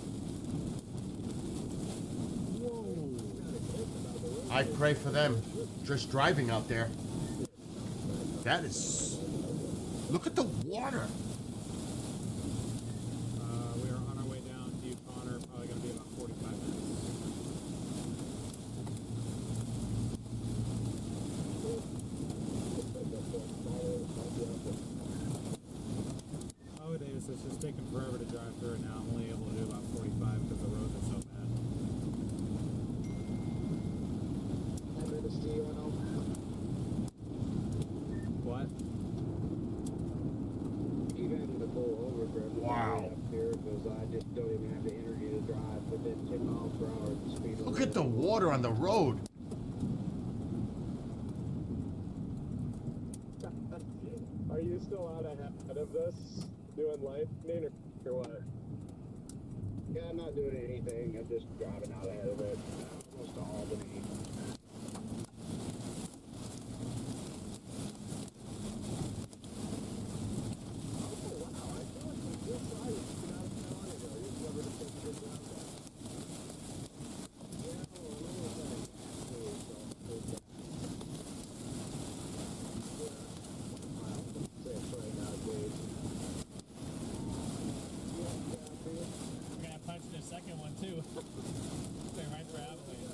Whoa. I pray for them just driving out there. That is. Look at the water. We are on our way down to Connor, probably going to be about 45 minutes. Oh, Davis, it's just taking forever to drive through it now. I'm only able to do about 45 because the roads are so bad. 10 minutes to you, What? you guys need to pull over for everybody Wow. up here because I just don't even have the energy to drive within 10 miles per hour at the speed limit. Look at the water on the road. Are you still out ahead of this, doing lightning or what? Yeah, I'm not doing anything. I'm just driving out ahead of it. Almost to Albany. Oh, wow. I feel like from this side it's been out of town ago. You've never just taken this out there. Yeah, well, I'm almost at it. We're gonna punch the second one too. Stay right for Abilene.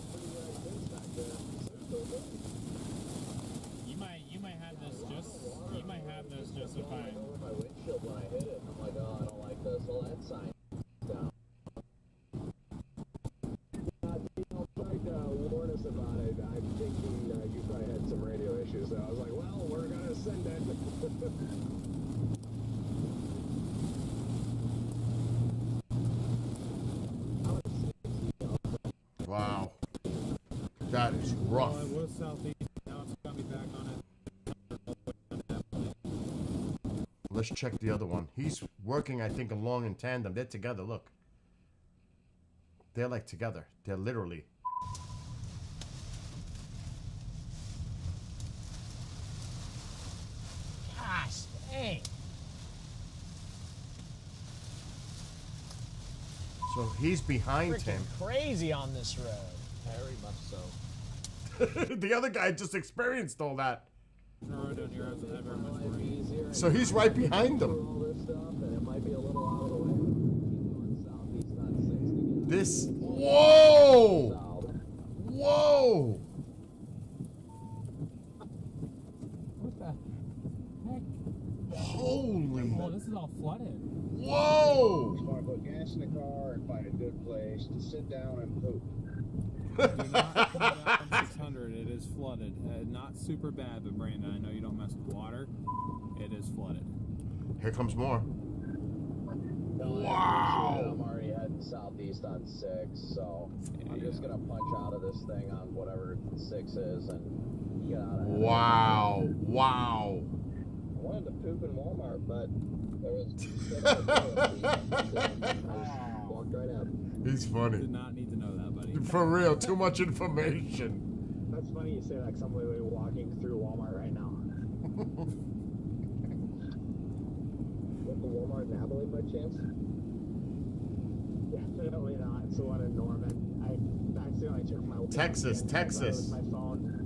You might have this just fine. Over my windshield when I hit it. I'm like, oh, I don't like this. Well, that sign down. Tried to warn us about it. I'm thinking you probably had some radio issues. So I was like, well, we're going to send it. Wow. That is rough. Well, it was southeast. Now it's got me back on it. Let's check the other one. He's working, I think, along in tandem. They're together. Look. They're like together. They're literally. Gosh, dang. So he's behind Freaking him. crazy on this road. Very much so. The other guy just experienced all that. The road down here hasn't had very much rain. Easier. So he's right behind For them. all this stuff, and it might be a little out of the way. Keep going southeast on 6 to get This. Whoa! south. Whoa! What the heck? Holy. Oh, this is all flooded. Whoa! Just want to put gas in the car and find a good place to sit down and poop. Do not come down 600. It is flooded. Not super bad, but Brandon, I know you don't mess with water. It is flooded. Here comes more. No, Wow. I'm already heading southeast on 6, so I'm just gonna punch out of this thing on whatever 6 is and get out of here. Wow. Wow. I wanted to poop in Walmart, but there was. Walked right out. He's funny. Did not need to know that, buddy. For real, too much information. That's it's funny you say that 'cause I'm literally walking through Walmart right now. With the Walmart in Abilene by chance? Definitely not. It's the one in Norman. I accidentally took my Texas, I thought it Texas. was my phone.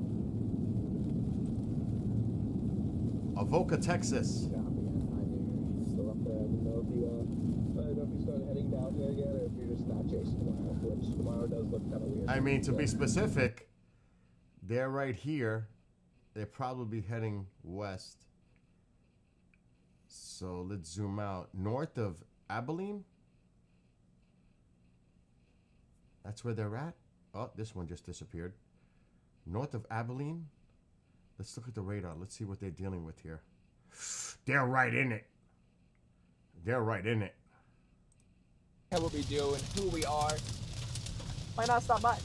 Avoca, Texas. Copy. I knew you're still up there. I didn't know if you started heading down there yet, or if you're just not chasing tomorrow. Which tomorrow does look kind of weird. I mean, to be specific, they're right here. They're probably heading west. So let's zoom out. North of Abilene? That's where they're at? Oh, this one just disappeared. North of Abilene? Let's look at the radar. Let's see what they're dealing with here. They're right in it. They're right in it. How we doing, who we are. Why not stop by?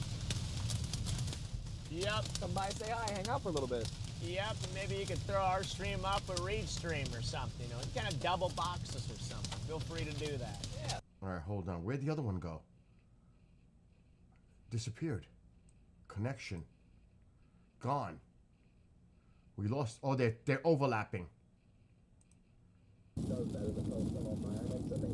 Yep. Come by, say hi, hang out for a little bit. Yep, and maybe you could throw our stream up a read stream or something. You know, kind of double box us or something. Feel free to do that. Yeah. All right, hold on. Where'd the other one go? Disappeared. Connection. Gone. We lost. Oh, they're overlapping. Does better than most environments, and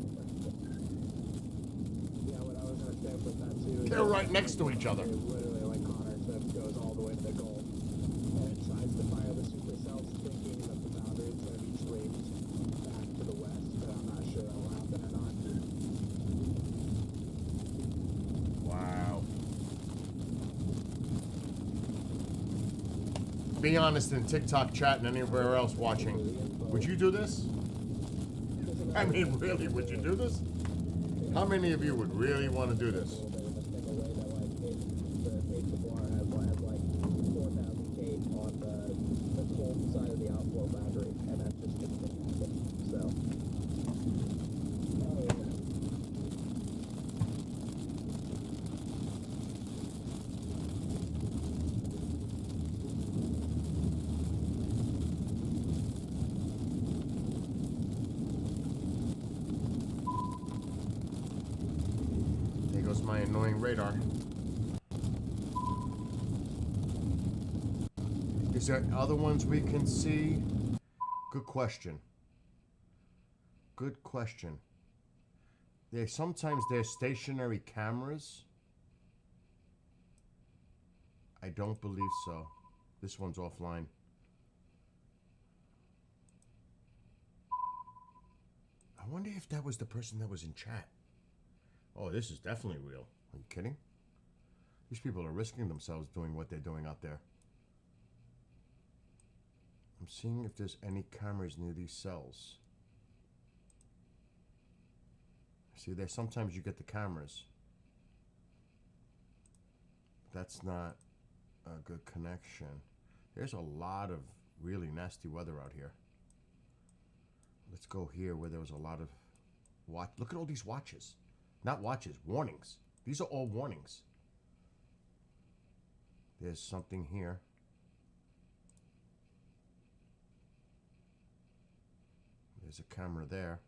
Yeah, what I was gonna say with that too. They're right next to each other. It literally, like Connor said, goes all the way to the goal. And it tries to fire the supercells, thinking that the boundary is gonna be draped back to the west, but I'm not sure that will happen or not. Wow. Be honest in TikTok chat and anywhere else watching. Would you do this? I mean, really, would you do this? How many of you would really want to do this? the Bar has like 4,000 gauge on the cold side of the outflow boundary, and that's just gonna happen. So. Oh, yeah. There goes my annoying radar. Is there other ones we can see? Good question. Good question. Sometimes there's stationary cameras. I don't believe so. This one's offline. I wonder if that was the person that was in chat. Oh, this is definitely real. Are you kidding? These people are risking themselves doing what they're doing out there. I'm seeing if there's any cameras near these cells. See, there sometimes you get the cameras. That's not a good connection. There's a lot of really nasty weather out here. Let's go here where there was a lot of watch. Look at all these watches. Not watches, warnings. These are all warnings. There's something here. There's a camera there.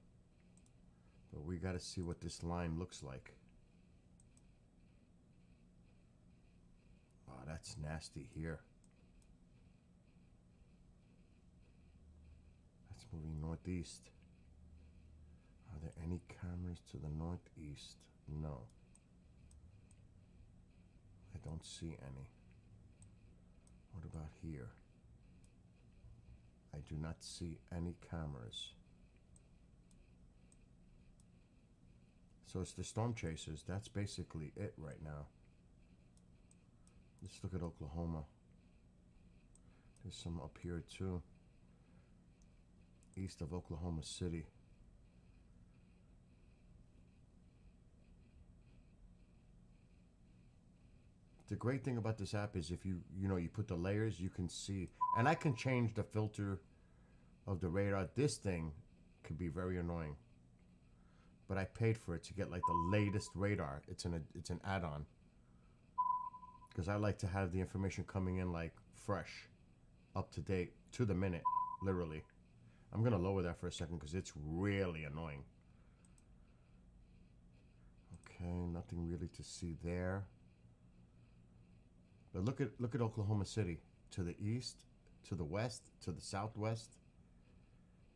But we got to see what this line looks like. Oh, that's nasty here. That's moving northeast. Are there any cameras to the northeast? No. I don't see any. What about here? I do not see any cameras. So it's the storm chasers. That's basically it right now. Let's look at Oklahoma. There's some up here too. East of Oklahoma City. The great thing about this app is if you put the layers, you can see, and I can change the filter of the radar. This thing could be very annoying, but I paid for it to get like the latest radar. It's an add-on because I like to have the information coming in like fresh, up to date, to the minute, literally. I'm gonna lower that for a second because it's really annoying. Okay, nothing really to see there. But look at Oklahoma City, to the east, to the west, to the southwest.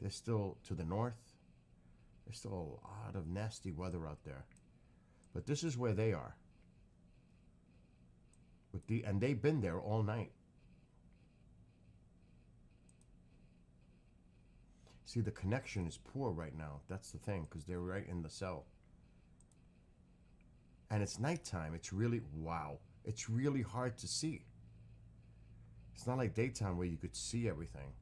There's still to the north. There's still a lot of nasty weather out there. But this is where they are. And they've been there all night. See, the connection is poor right now. That's the thing, because they're right in the cell. And it's nighttime. It's really, wow. It's really hard to see. It's not like daytime where you could see everything.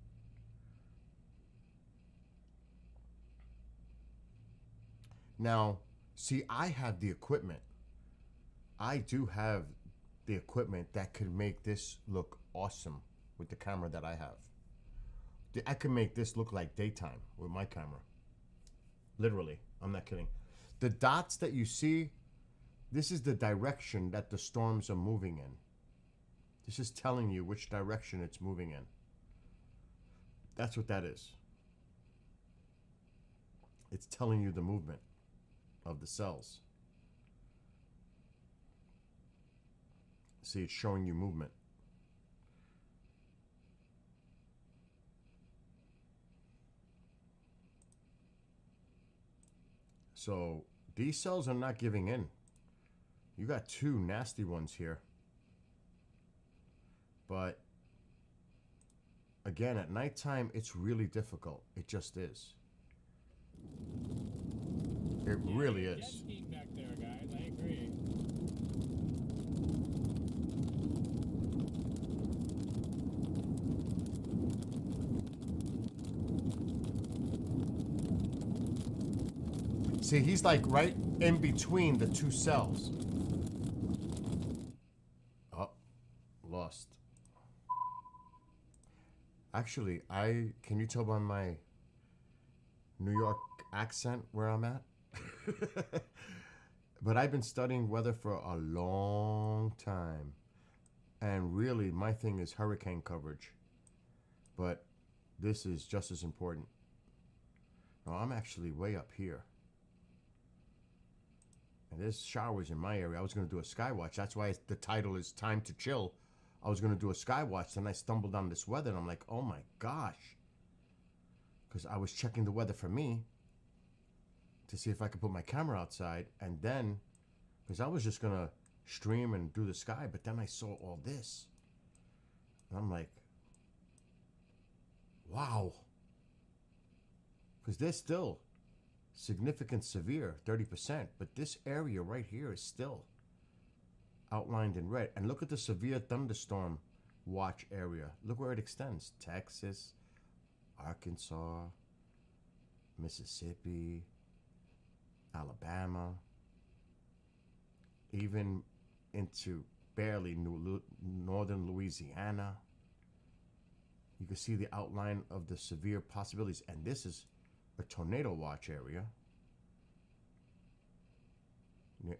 Now, see, I have the equipment. I do have the equipment that could make this look awesome with the camera that I have. I could make this look like daytime with my camera. Literally, I'm not kidding. The dots that you see, this is the direction that the storms are moving in. This is telling you which direction it's moving in. That's what that is. It's telling you the movement of the cells. See, it's showing you movement. So these cells are not giving in. You got two nasty ones here. But again, at nighttime, it's really difficult. It just is. It really is. Jet skiing back there, guys. I agree. See, he's like right in between the two cells. Oh, lost. Actually, can you tell by my New York accent where I'm at? But I've been studying weather for a long time. And really, my thing is hurricane coverage. But this is just as important. No, I'm actually way up here. And there's showers in my area. I was going to do a sky watch. That's why the title is Time to Chill. I was going to do a sky watch. Then I stumbled on this weather. And I'm like, oh my gosh. Because I was checking the weather for me to see if I could put my camera outside. And then, because I was just going to stream and do the sky. But then I saw all this. And I'm like, wow. Because there's still significant severe, 30%. But this area right here is still outlined in red. And look at the severe thunderstorm watch area. Look where it extends. Texas, Arkansas, Mississippi, Alabama, even into barely northern Louisiana. You can see the outline of the severe possibilities. And this is a tornado watch area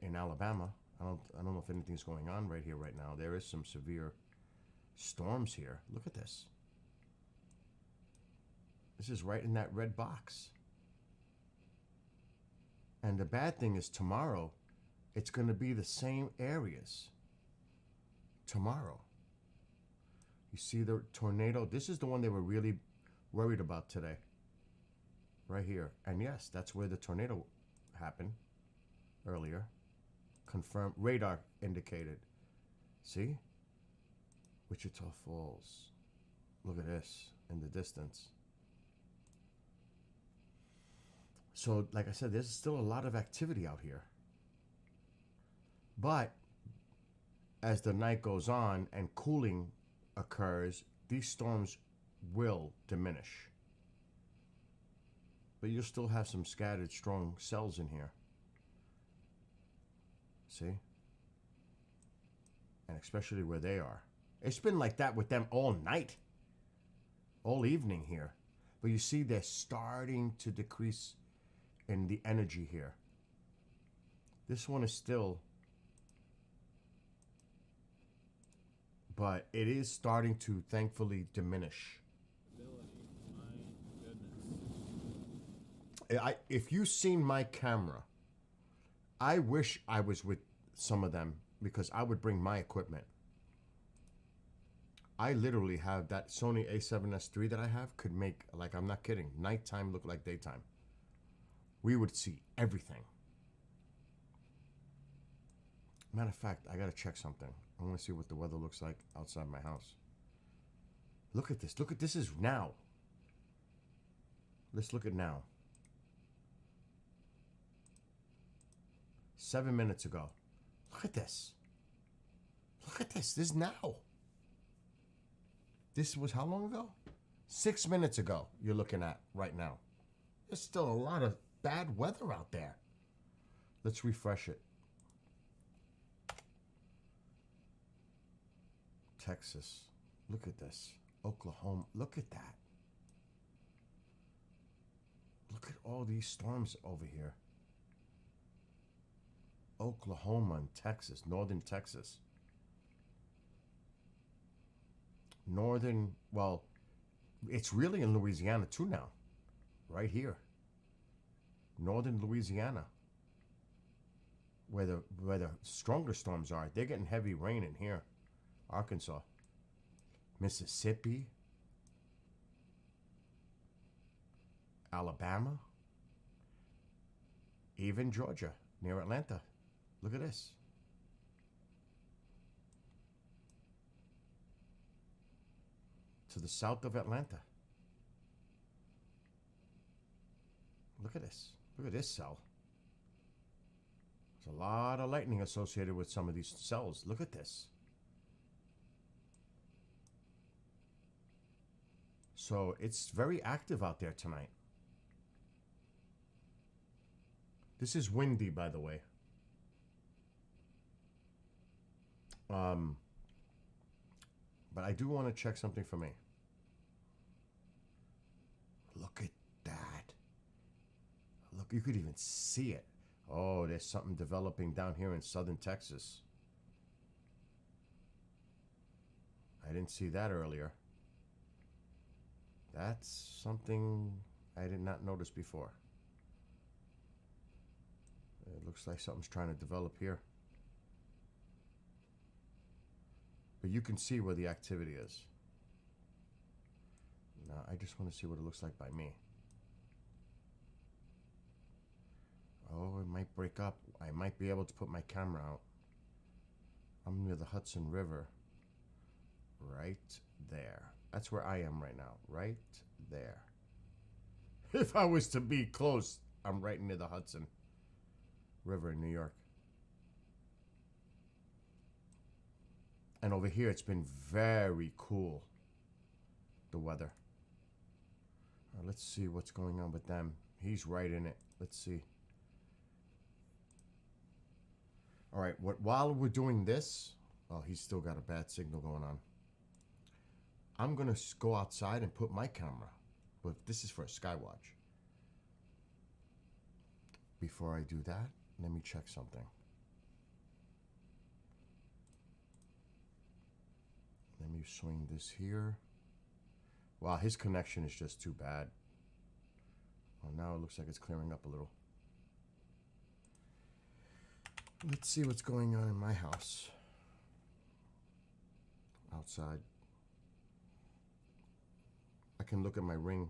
in Alabama. I don't know if anything's going on right here right now. There is some severe storms here. Look at this. This is right in that red box. And the bad thing is tomorrow, it's going to be the same areas. Tomorrow. You see the tornado? This is the one they were really worried about today. Right here. And yes, that's where the tornado happened earlier. Confirmed. Radar indicated. See? Wichita Falls. Look at this in the distance. So, like I said, there's still a lot of activity out here. But as the night goes on and cooling occurs, these storms will diminish. But you'll still have some scattered strong cells in here. See? And especially where they are. It's been like that with them all night. All evening here. But you see they're starting to decrease in the energy here. This one is still, but it is starting to thankfully diminish. If you've seen my camera, I wish I was with some of them because I would bring my equipment. I literally have that Sony A7S III that I have could make, like, I'm not kidding, nighttime look like daytime. We would see everything. Matter of fact, I gotta check something. I want to see what the weather looks like outside my house. Look at this. Look at this is now. Let's look at now. 7 minutes ago. Look at this. Look at this. This is now. This was how long ago? 6 minutes ago. You're looking at right now. There's still a lot of bad weather out there. Let's refresh it. Texas. Look at this. Oklahoma. Look at that. Look at all these storms over here. Oklahoma and Texas. Northern Texas. Northern, well, it's really in Louisiana too now. Right here. Northern Louisiana. Where the stronger storms are. They're getting heavy rain in here. Arkansas, Mississippi, Alabama, even Georgia, near Atlanta. Look at this. To the south of Atlanta. Look at this. Look at this cell. There's a lot of lightning associated with some of these cells. Look at this. So it's very active out there tonight. This is windy, by the way. But I do want to check something for me. Look at that. Look, you could even see it. Oh, there's something developing down here in southern Texas. I didn't see that earlier. That's something I did not notice before. It looks like something's trying to develop here. But you can see where the activity is. Now, I just want to see what it looks like by me. Oh, it might break up. I might be able to put my camera out. I'm near the Hudson River. Right there. That's where I am right now. Right there. If I was to be close, I'm right near the Hudson River in New York. And over here, it's been very cool, the weather. Let's see what's going on with them. He's right in it. Let's see. All right, while we're doing this, oh, he's still got a bad signal going on. I'm going to go outside and put my camera, but this is for a Skywatch. Before I do that, let me check something. Let me swing this here. Wow, his connection is just too bad. Well, now it looks like it's clearing up a little. Let's see what's going on in my house. Outside. I can look at my ring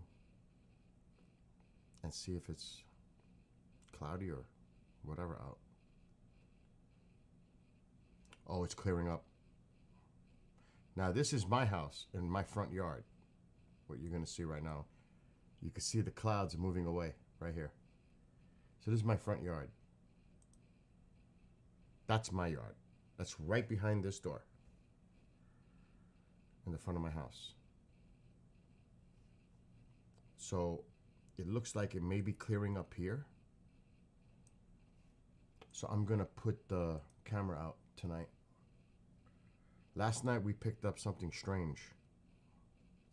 and see if it's cloudy or whatever out. Oh, it's clearing up. Now this is my house in my front yard. What you're gonna see right now. You can see the clouds moving away right here. So this is my front yard. That's my yard. That's right behind this door. In the front of my house. So it looks like it may be clearing up here. So I'm gonna put the camera out tonight. Last night we picked up something strange.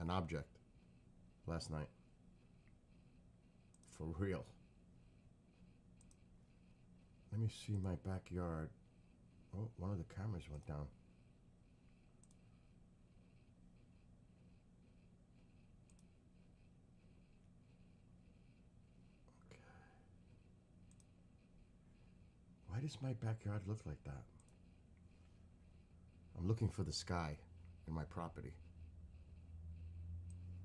An object. Last night. For real. Let me see my backyard. Oh, one of the cameras went down. Okay. Why does my backyard look like that? I'm looking for the sky. in my property.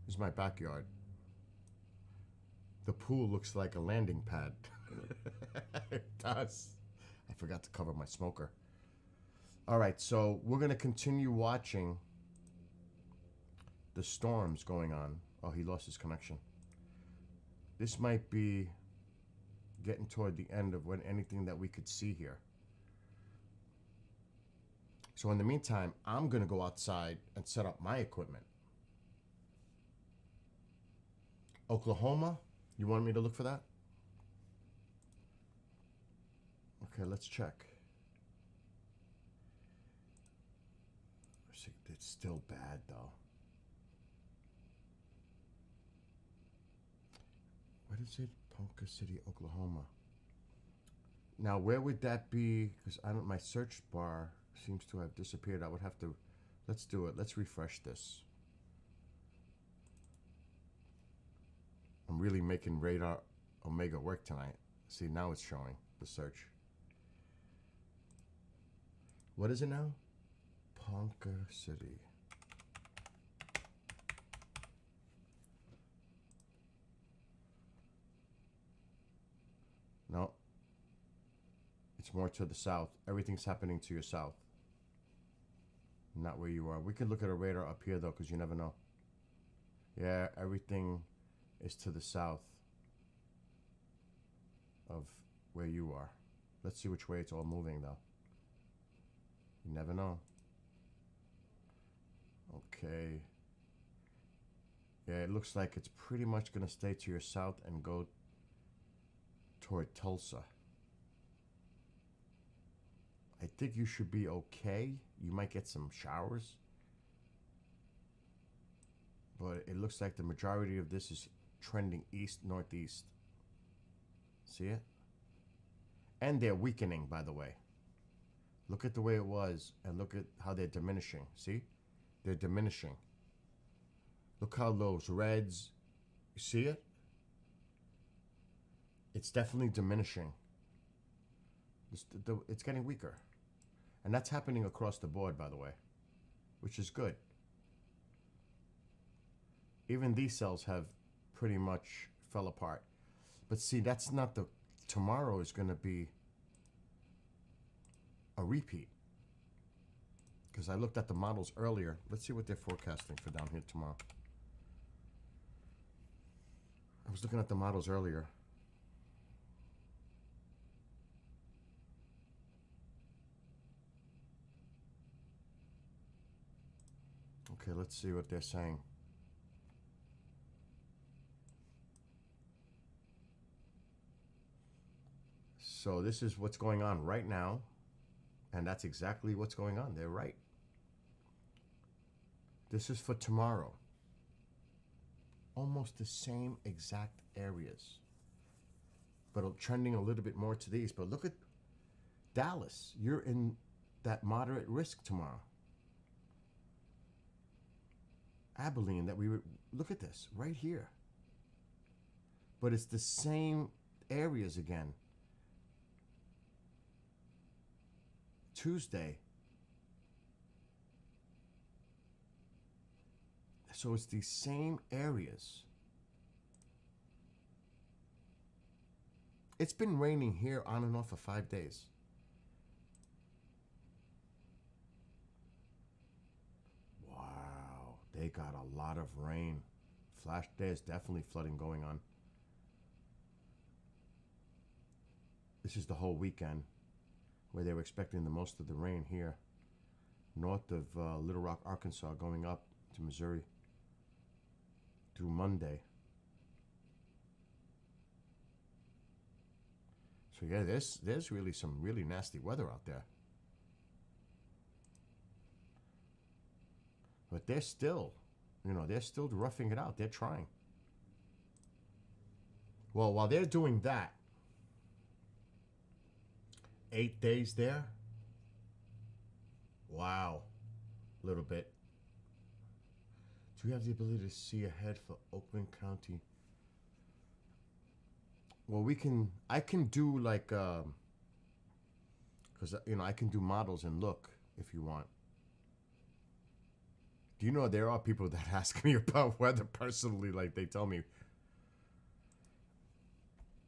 This is my backyard. The pool looks like a landing pad. It does. I forgot to cover my smoker. All right, so we're going to continue watching the storms going on. Oh, he lost his connection. This might be getting toward the end of when anything that we could see here. So in the meantime, I'm going to go outside and set up my equipment. Oklahoma, you want me to look for that? Okay, let's check. It's still bad though. What is it? Ponca City, Oklahoma. Now, where would that be? Because I don't. My search bar seems to have disappeared. I would have to. Let's do it. Let's refresh this. I'm really making Radar Omega work tonight. See, now it's showing the search. What is it now? Ponca City. No. It's more to the south. Everything's happening to your south. Not where you are. We could look at a radar up here though, because you never know. Yeah, everything is to the south of where you are. Let's see which way it's all moving though. You never know. Okay. Yeah, it looks like it's pretty much going to stay to your south and go toward Tulsa. I think you should be okay. You might get some showers. But it looks like the majority of this is trending east, northeast. See it? And they're weakening, by the way. Look at the way it was and look at how they're diminishing. See? They're diminishing. Look how those reds, you see it? It's definitely diminishing. It's getting weaker. And that's happening across the board, by the way, which is good. Even these cells have pretty much fell apart. But see, that's not the... Tomorrow is going to be a repeat. Because I looked at the models earlier. Let's see what they're forecasting for down here tomorrow. I was looking at the models earlier. Okay, let's see what they're saying. So this is what's going on right now. And that's exactly what's going on. They're right. This is for tomorrow. Almost the same exact areas. But trending a little bit more to these. But look at Dallas. You're in that moderate risk tomorrow. Abilene, that we would look at this right here. But it's the same areas again. Tuesday. So it's the same areas. It's been raining here on and off for 5 days. Wow, they got a lot of rain. There's definitely flooding going on. This is the whole weekend where they were expecting the most of the rain here. North of Little Rock, Arkansas, going up to Missouri through Monday. So yeah, there's really some really nasty weather out there. But they're still, they're still roughing it out. They're trying. Well, while they're doing that, 8 days there. Wow. A little bit. Do you have the ability to see ahead for Oakland County? Well, I can do like, because, I can do models and look if you want. Do you know there are people that ask me about weather personally? Like they tell me,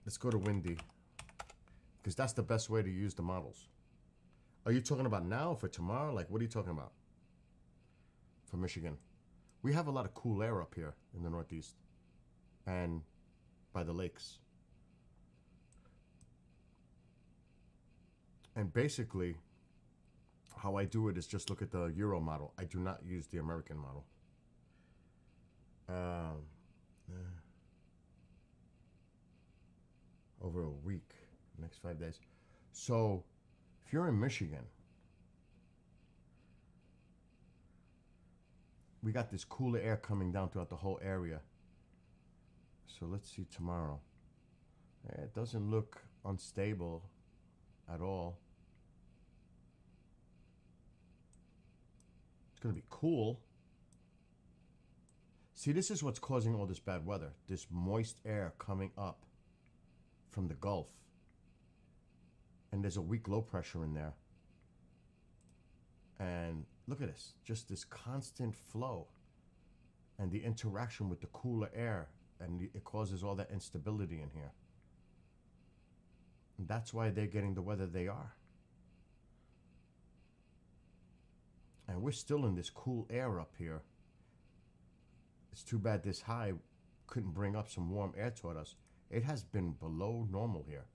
let's go to windy, because that's the best way to use the models. Are you talking about now, for tomorrow? Like, what are you talking about? For Michigan. We have a lot of cool air up here in the Northeast and by the lakes. And basically, how I do it is just look at the Euro model. I do not use the American model. Over a week, next 5 days. So, if you're in Michigan, we got this cooler air coming down throughout the whole area. So let's see tomorrow. It doesn't look unstable at all. It's going to be cool. See, this is what's causing all this bad weather. This moist air coming up from the Gulf. And there's a weak low pressure in there. And look at this. Just this constant flow. And the interaction with the cooler air. And it causes all that instability in here. And that's why they're getting the weather they are. And we're still in this cool air up here. It's too bad this high couldn't bring up some warm air toward us. It has been below normal here.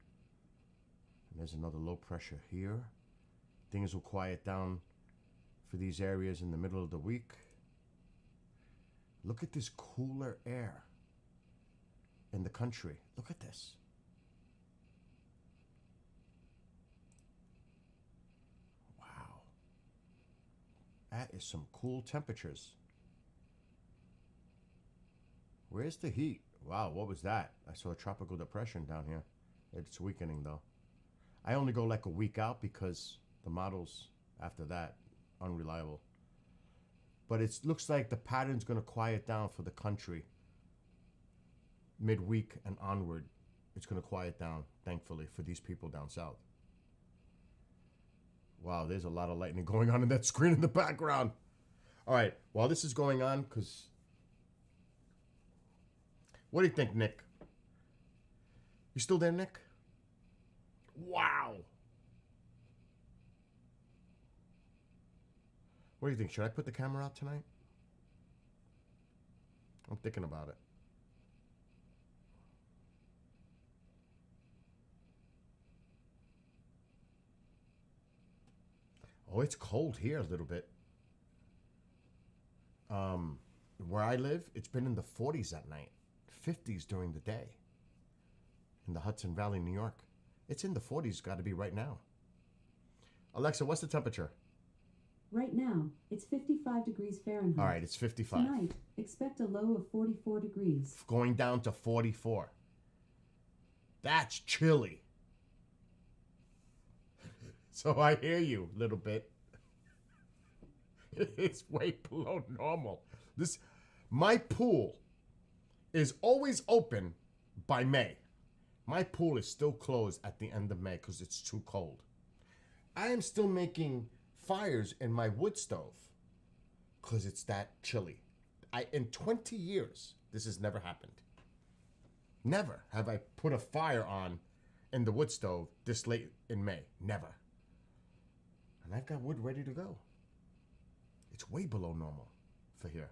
And there's another low pressure here. Things will quiet down for these areas in the middle of the week. Look at this cooler air in the country. Look at this. Wow. That is some cool temperatures. Where's the heat? Wow, what was that? I saw a tropical depression down here. It's weakening though. I only go like a week out because the models after that, unreliable. But it looks like the pattern's going to quiet down for the country. Midweek and onward, it's going to quiet down, thankfully, for these people down south. Wow, there's a lot of lightning going on in that screen in the background. All right, while this is going on, because... What do you think, Nick? You still there, Nick? Wow. What do you think? Should I put the camera out tonight? I'm thinking about it. Oh, it's cold here a little bit. Where I live, it's been in the 40s at night. 50s during the day. In the Hudson Valley, New York. It's in the 40s, got to be right now. Alexa, what's the temperature? Right now, it's 55 degrees Fahrenheit. All right, it's 55. Tonight, expect a low of 44 degrees. Going down to 44. That's chilly. So I hear you a little bit. It's way below normal. My pool is always open by May. My pool is still closed at the end of May because it's too cold. I am still making fires in my wood stove because it's that chilly. In 20 years, this has never happened. Never have I put a fire on in the wood stove this late in May. Never. And I've got wood ready to go. It's way below normal for here.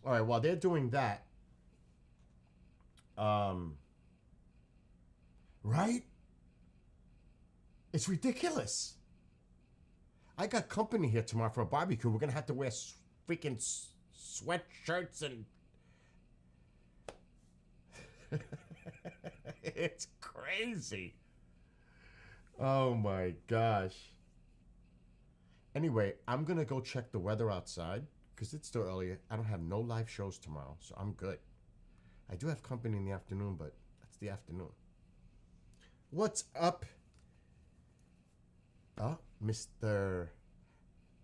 All right, while they're doing that, right? It's ridiculous. I got company here tomorrow for a barbecue. We're going to have to wear freaking sweatshirts and... It's crazy. Oh my gosh. Anyway, I'm going to go check the weather outside because it's still early. I don't have no live shows tomorrow, so I'm good. I do have company in the afternoon, but that's the afternoon. What's up? Oh, Mr.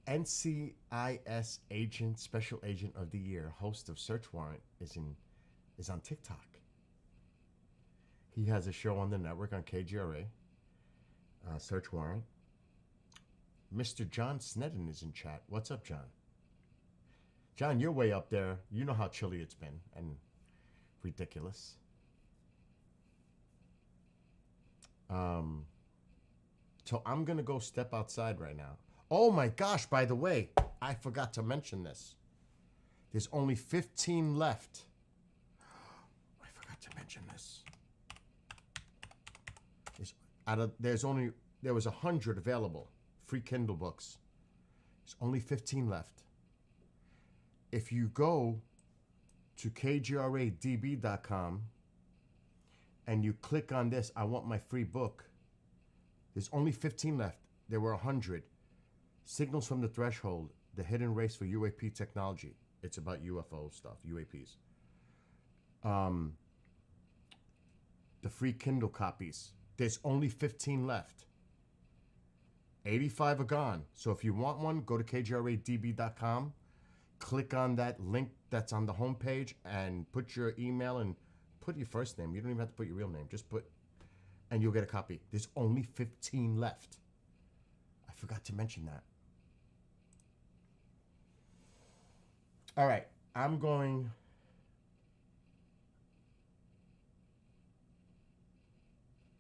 NCIS agent, special agent of the year, host of Search Warrant, is on TikTok. He has a show on the network on KGRA, Search Warrant. Mr. John Snedden is in chat. What's up, John? John, you're way up there. You know how chilly it's been and ridiculous. So I'm going to go step outside right now. Oh my gosh, by the way, I forgot to mention this. There's only 15 left. I forgot to mention this. There was 100 available, free Kindle books. There's only 15 left. If you go to kgradb.com and you click on this, I want my free book, there's only 15 left. There were 100. Signals from the Threshold, The Hidden Race for UAP Technology. It's about UFO stuff, UAPs. The free Kindle copies. There's only 15 left. 85 are gone. So if you want one, go to kgradb.com. Click on that link that's on the homepage and put your email and put your first name. You don't even have to put your real name. Just put, and you'll get a copy. There's only 15 left. I forgot to mention that. All right, I'm going.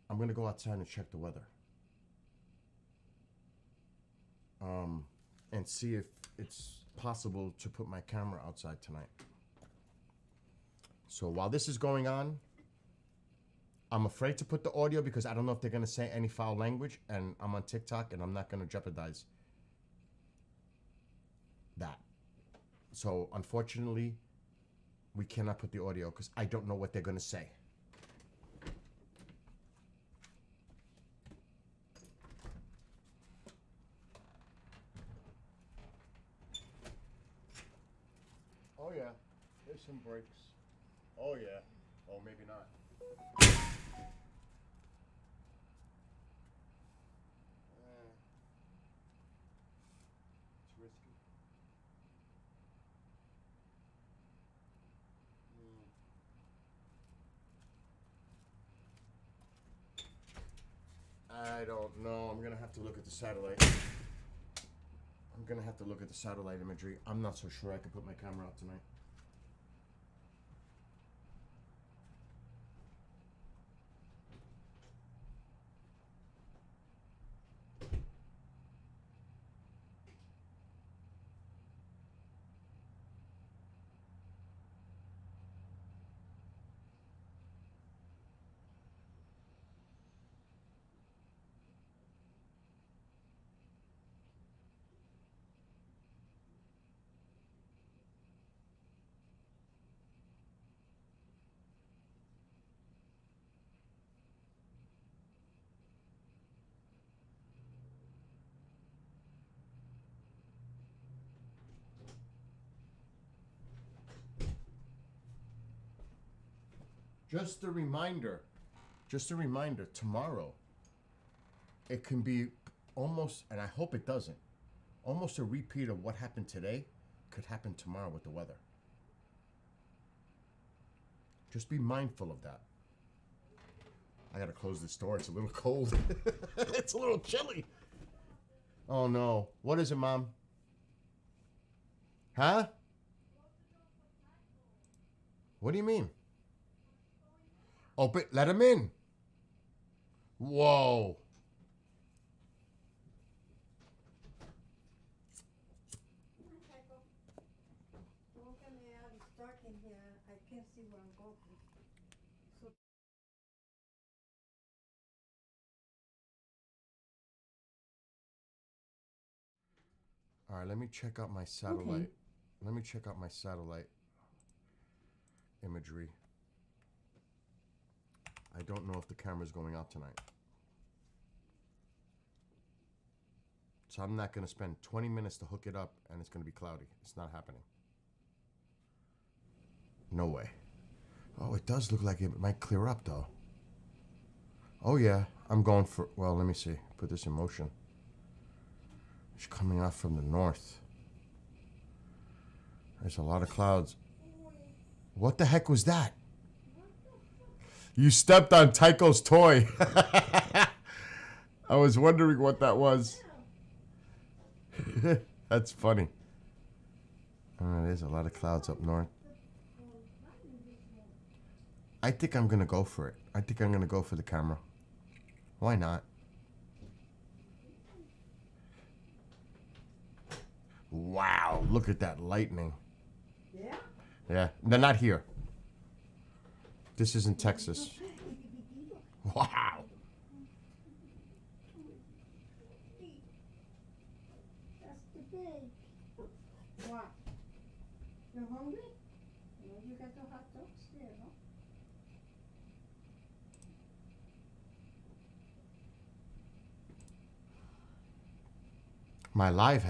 I'm going to go outside and check the weather. And see if it's possible to put my camera outside tonight. So while this is going on, I'm afraid to put the audio because I don't know if they're going to say any foul language, and I'm on TikTok and I'm not going to jeopardize that. So unfortunately, we cannot put the audio because I don't know what they're going to say. Oh yeah, there's some breaks. Oh yeah. Oh, maybe not. It's risky. I don't know. I'm gonna have to look at the satellite. I'm gonna have to look at the satellite imagery. I'm not so sure I can put my camera out tonight. Just a reminder, tomorrow, it can be almost, and I hope it doesn't, almost a repeat of what happened today could happen tomorrow with the weather. Just be mindful of that. I gotta close this door, it's a little cold. It's a little chilly. Oh no, what is it, Mom? Huh? What do you mean? Open, let him in. Whoa. Don't get me out. It's dark in here. I can't see where I'm going. So All right, let me check out my satellite. Okay. Let me check out my satellite imagery. I don't know if the camera's going out tonight. So I'm not going to spend 20 minutes to hook it up and it's going to be cloudy. It's not happening. No way. Oh, it does look like it might clear up though. Oh yeah, I'm going for, well, let me see. Put this in motion. It's coming off from the north. There's a lot of clouds. What the heck was that? You stepped on Tycho's toy. I was wondering what that was. That's funny. There's a lot of clouds up north. I think I'm gonna go for it. I think I'm gonna go for the camera. Why not? Wow, look at that lightning. Yeah? Yeah, they're not here. This is in Texas. Wow. That's the big. What? You're hungry? Well, you got the hot dogs there, no? My live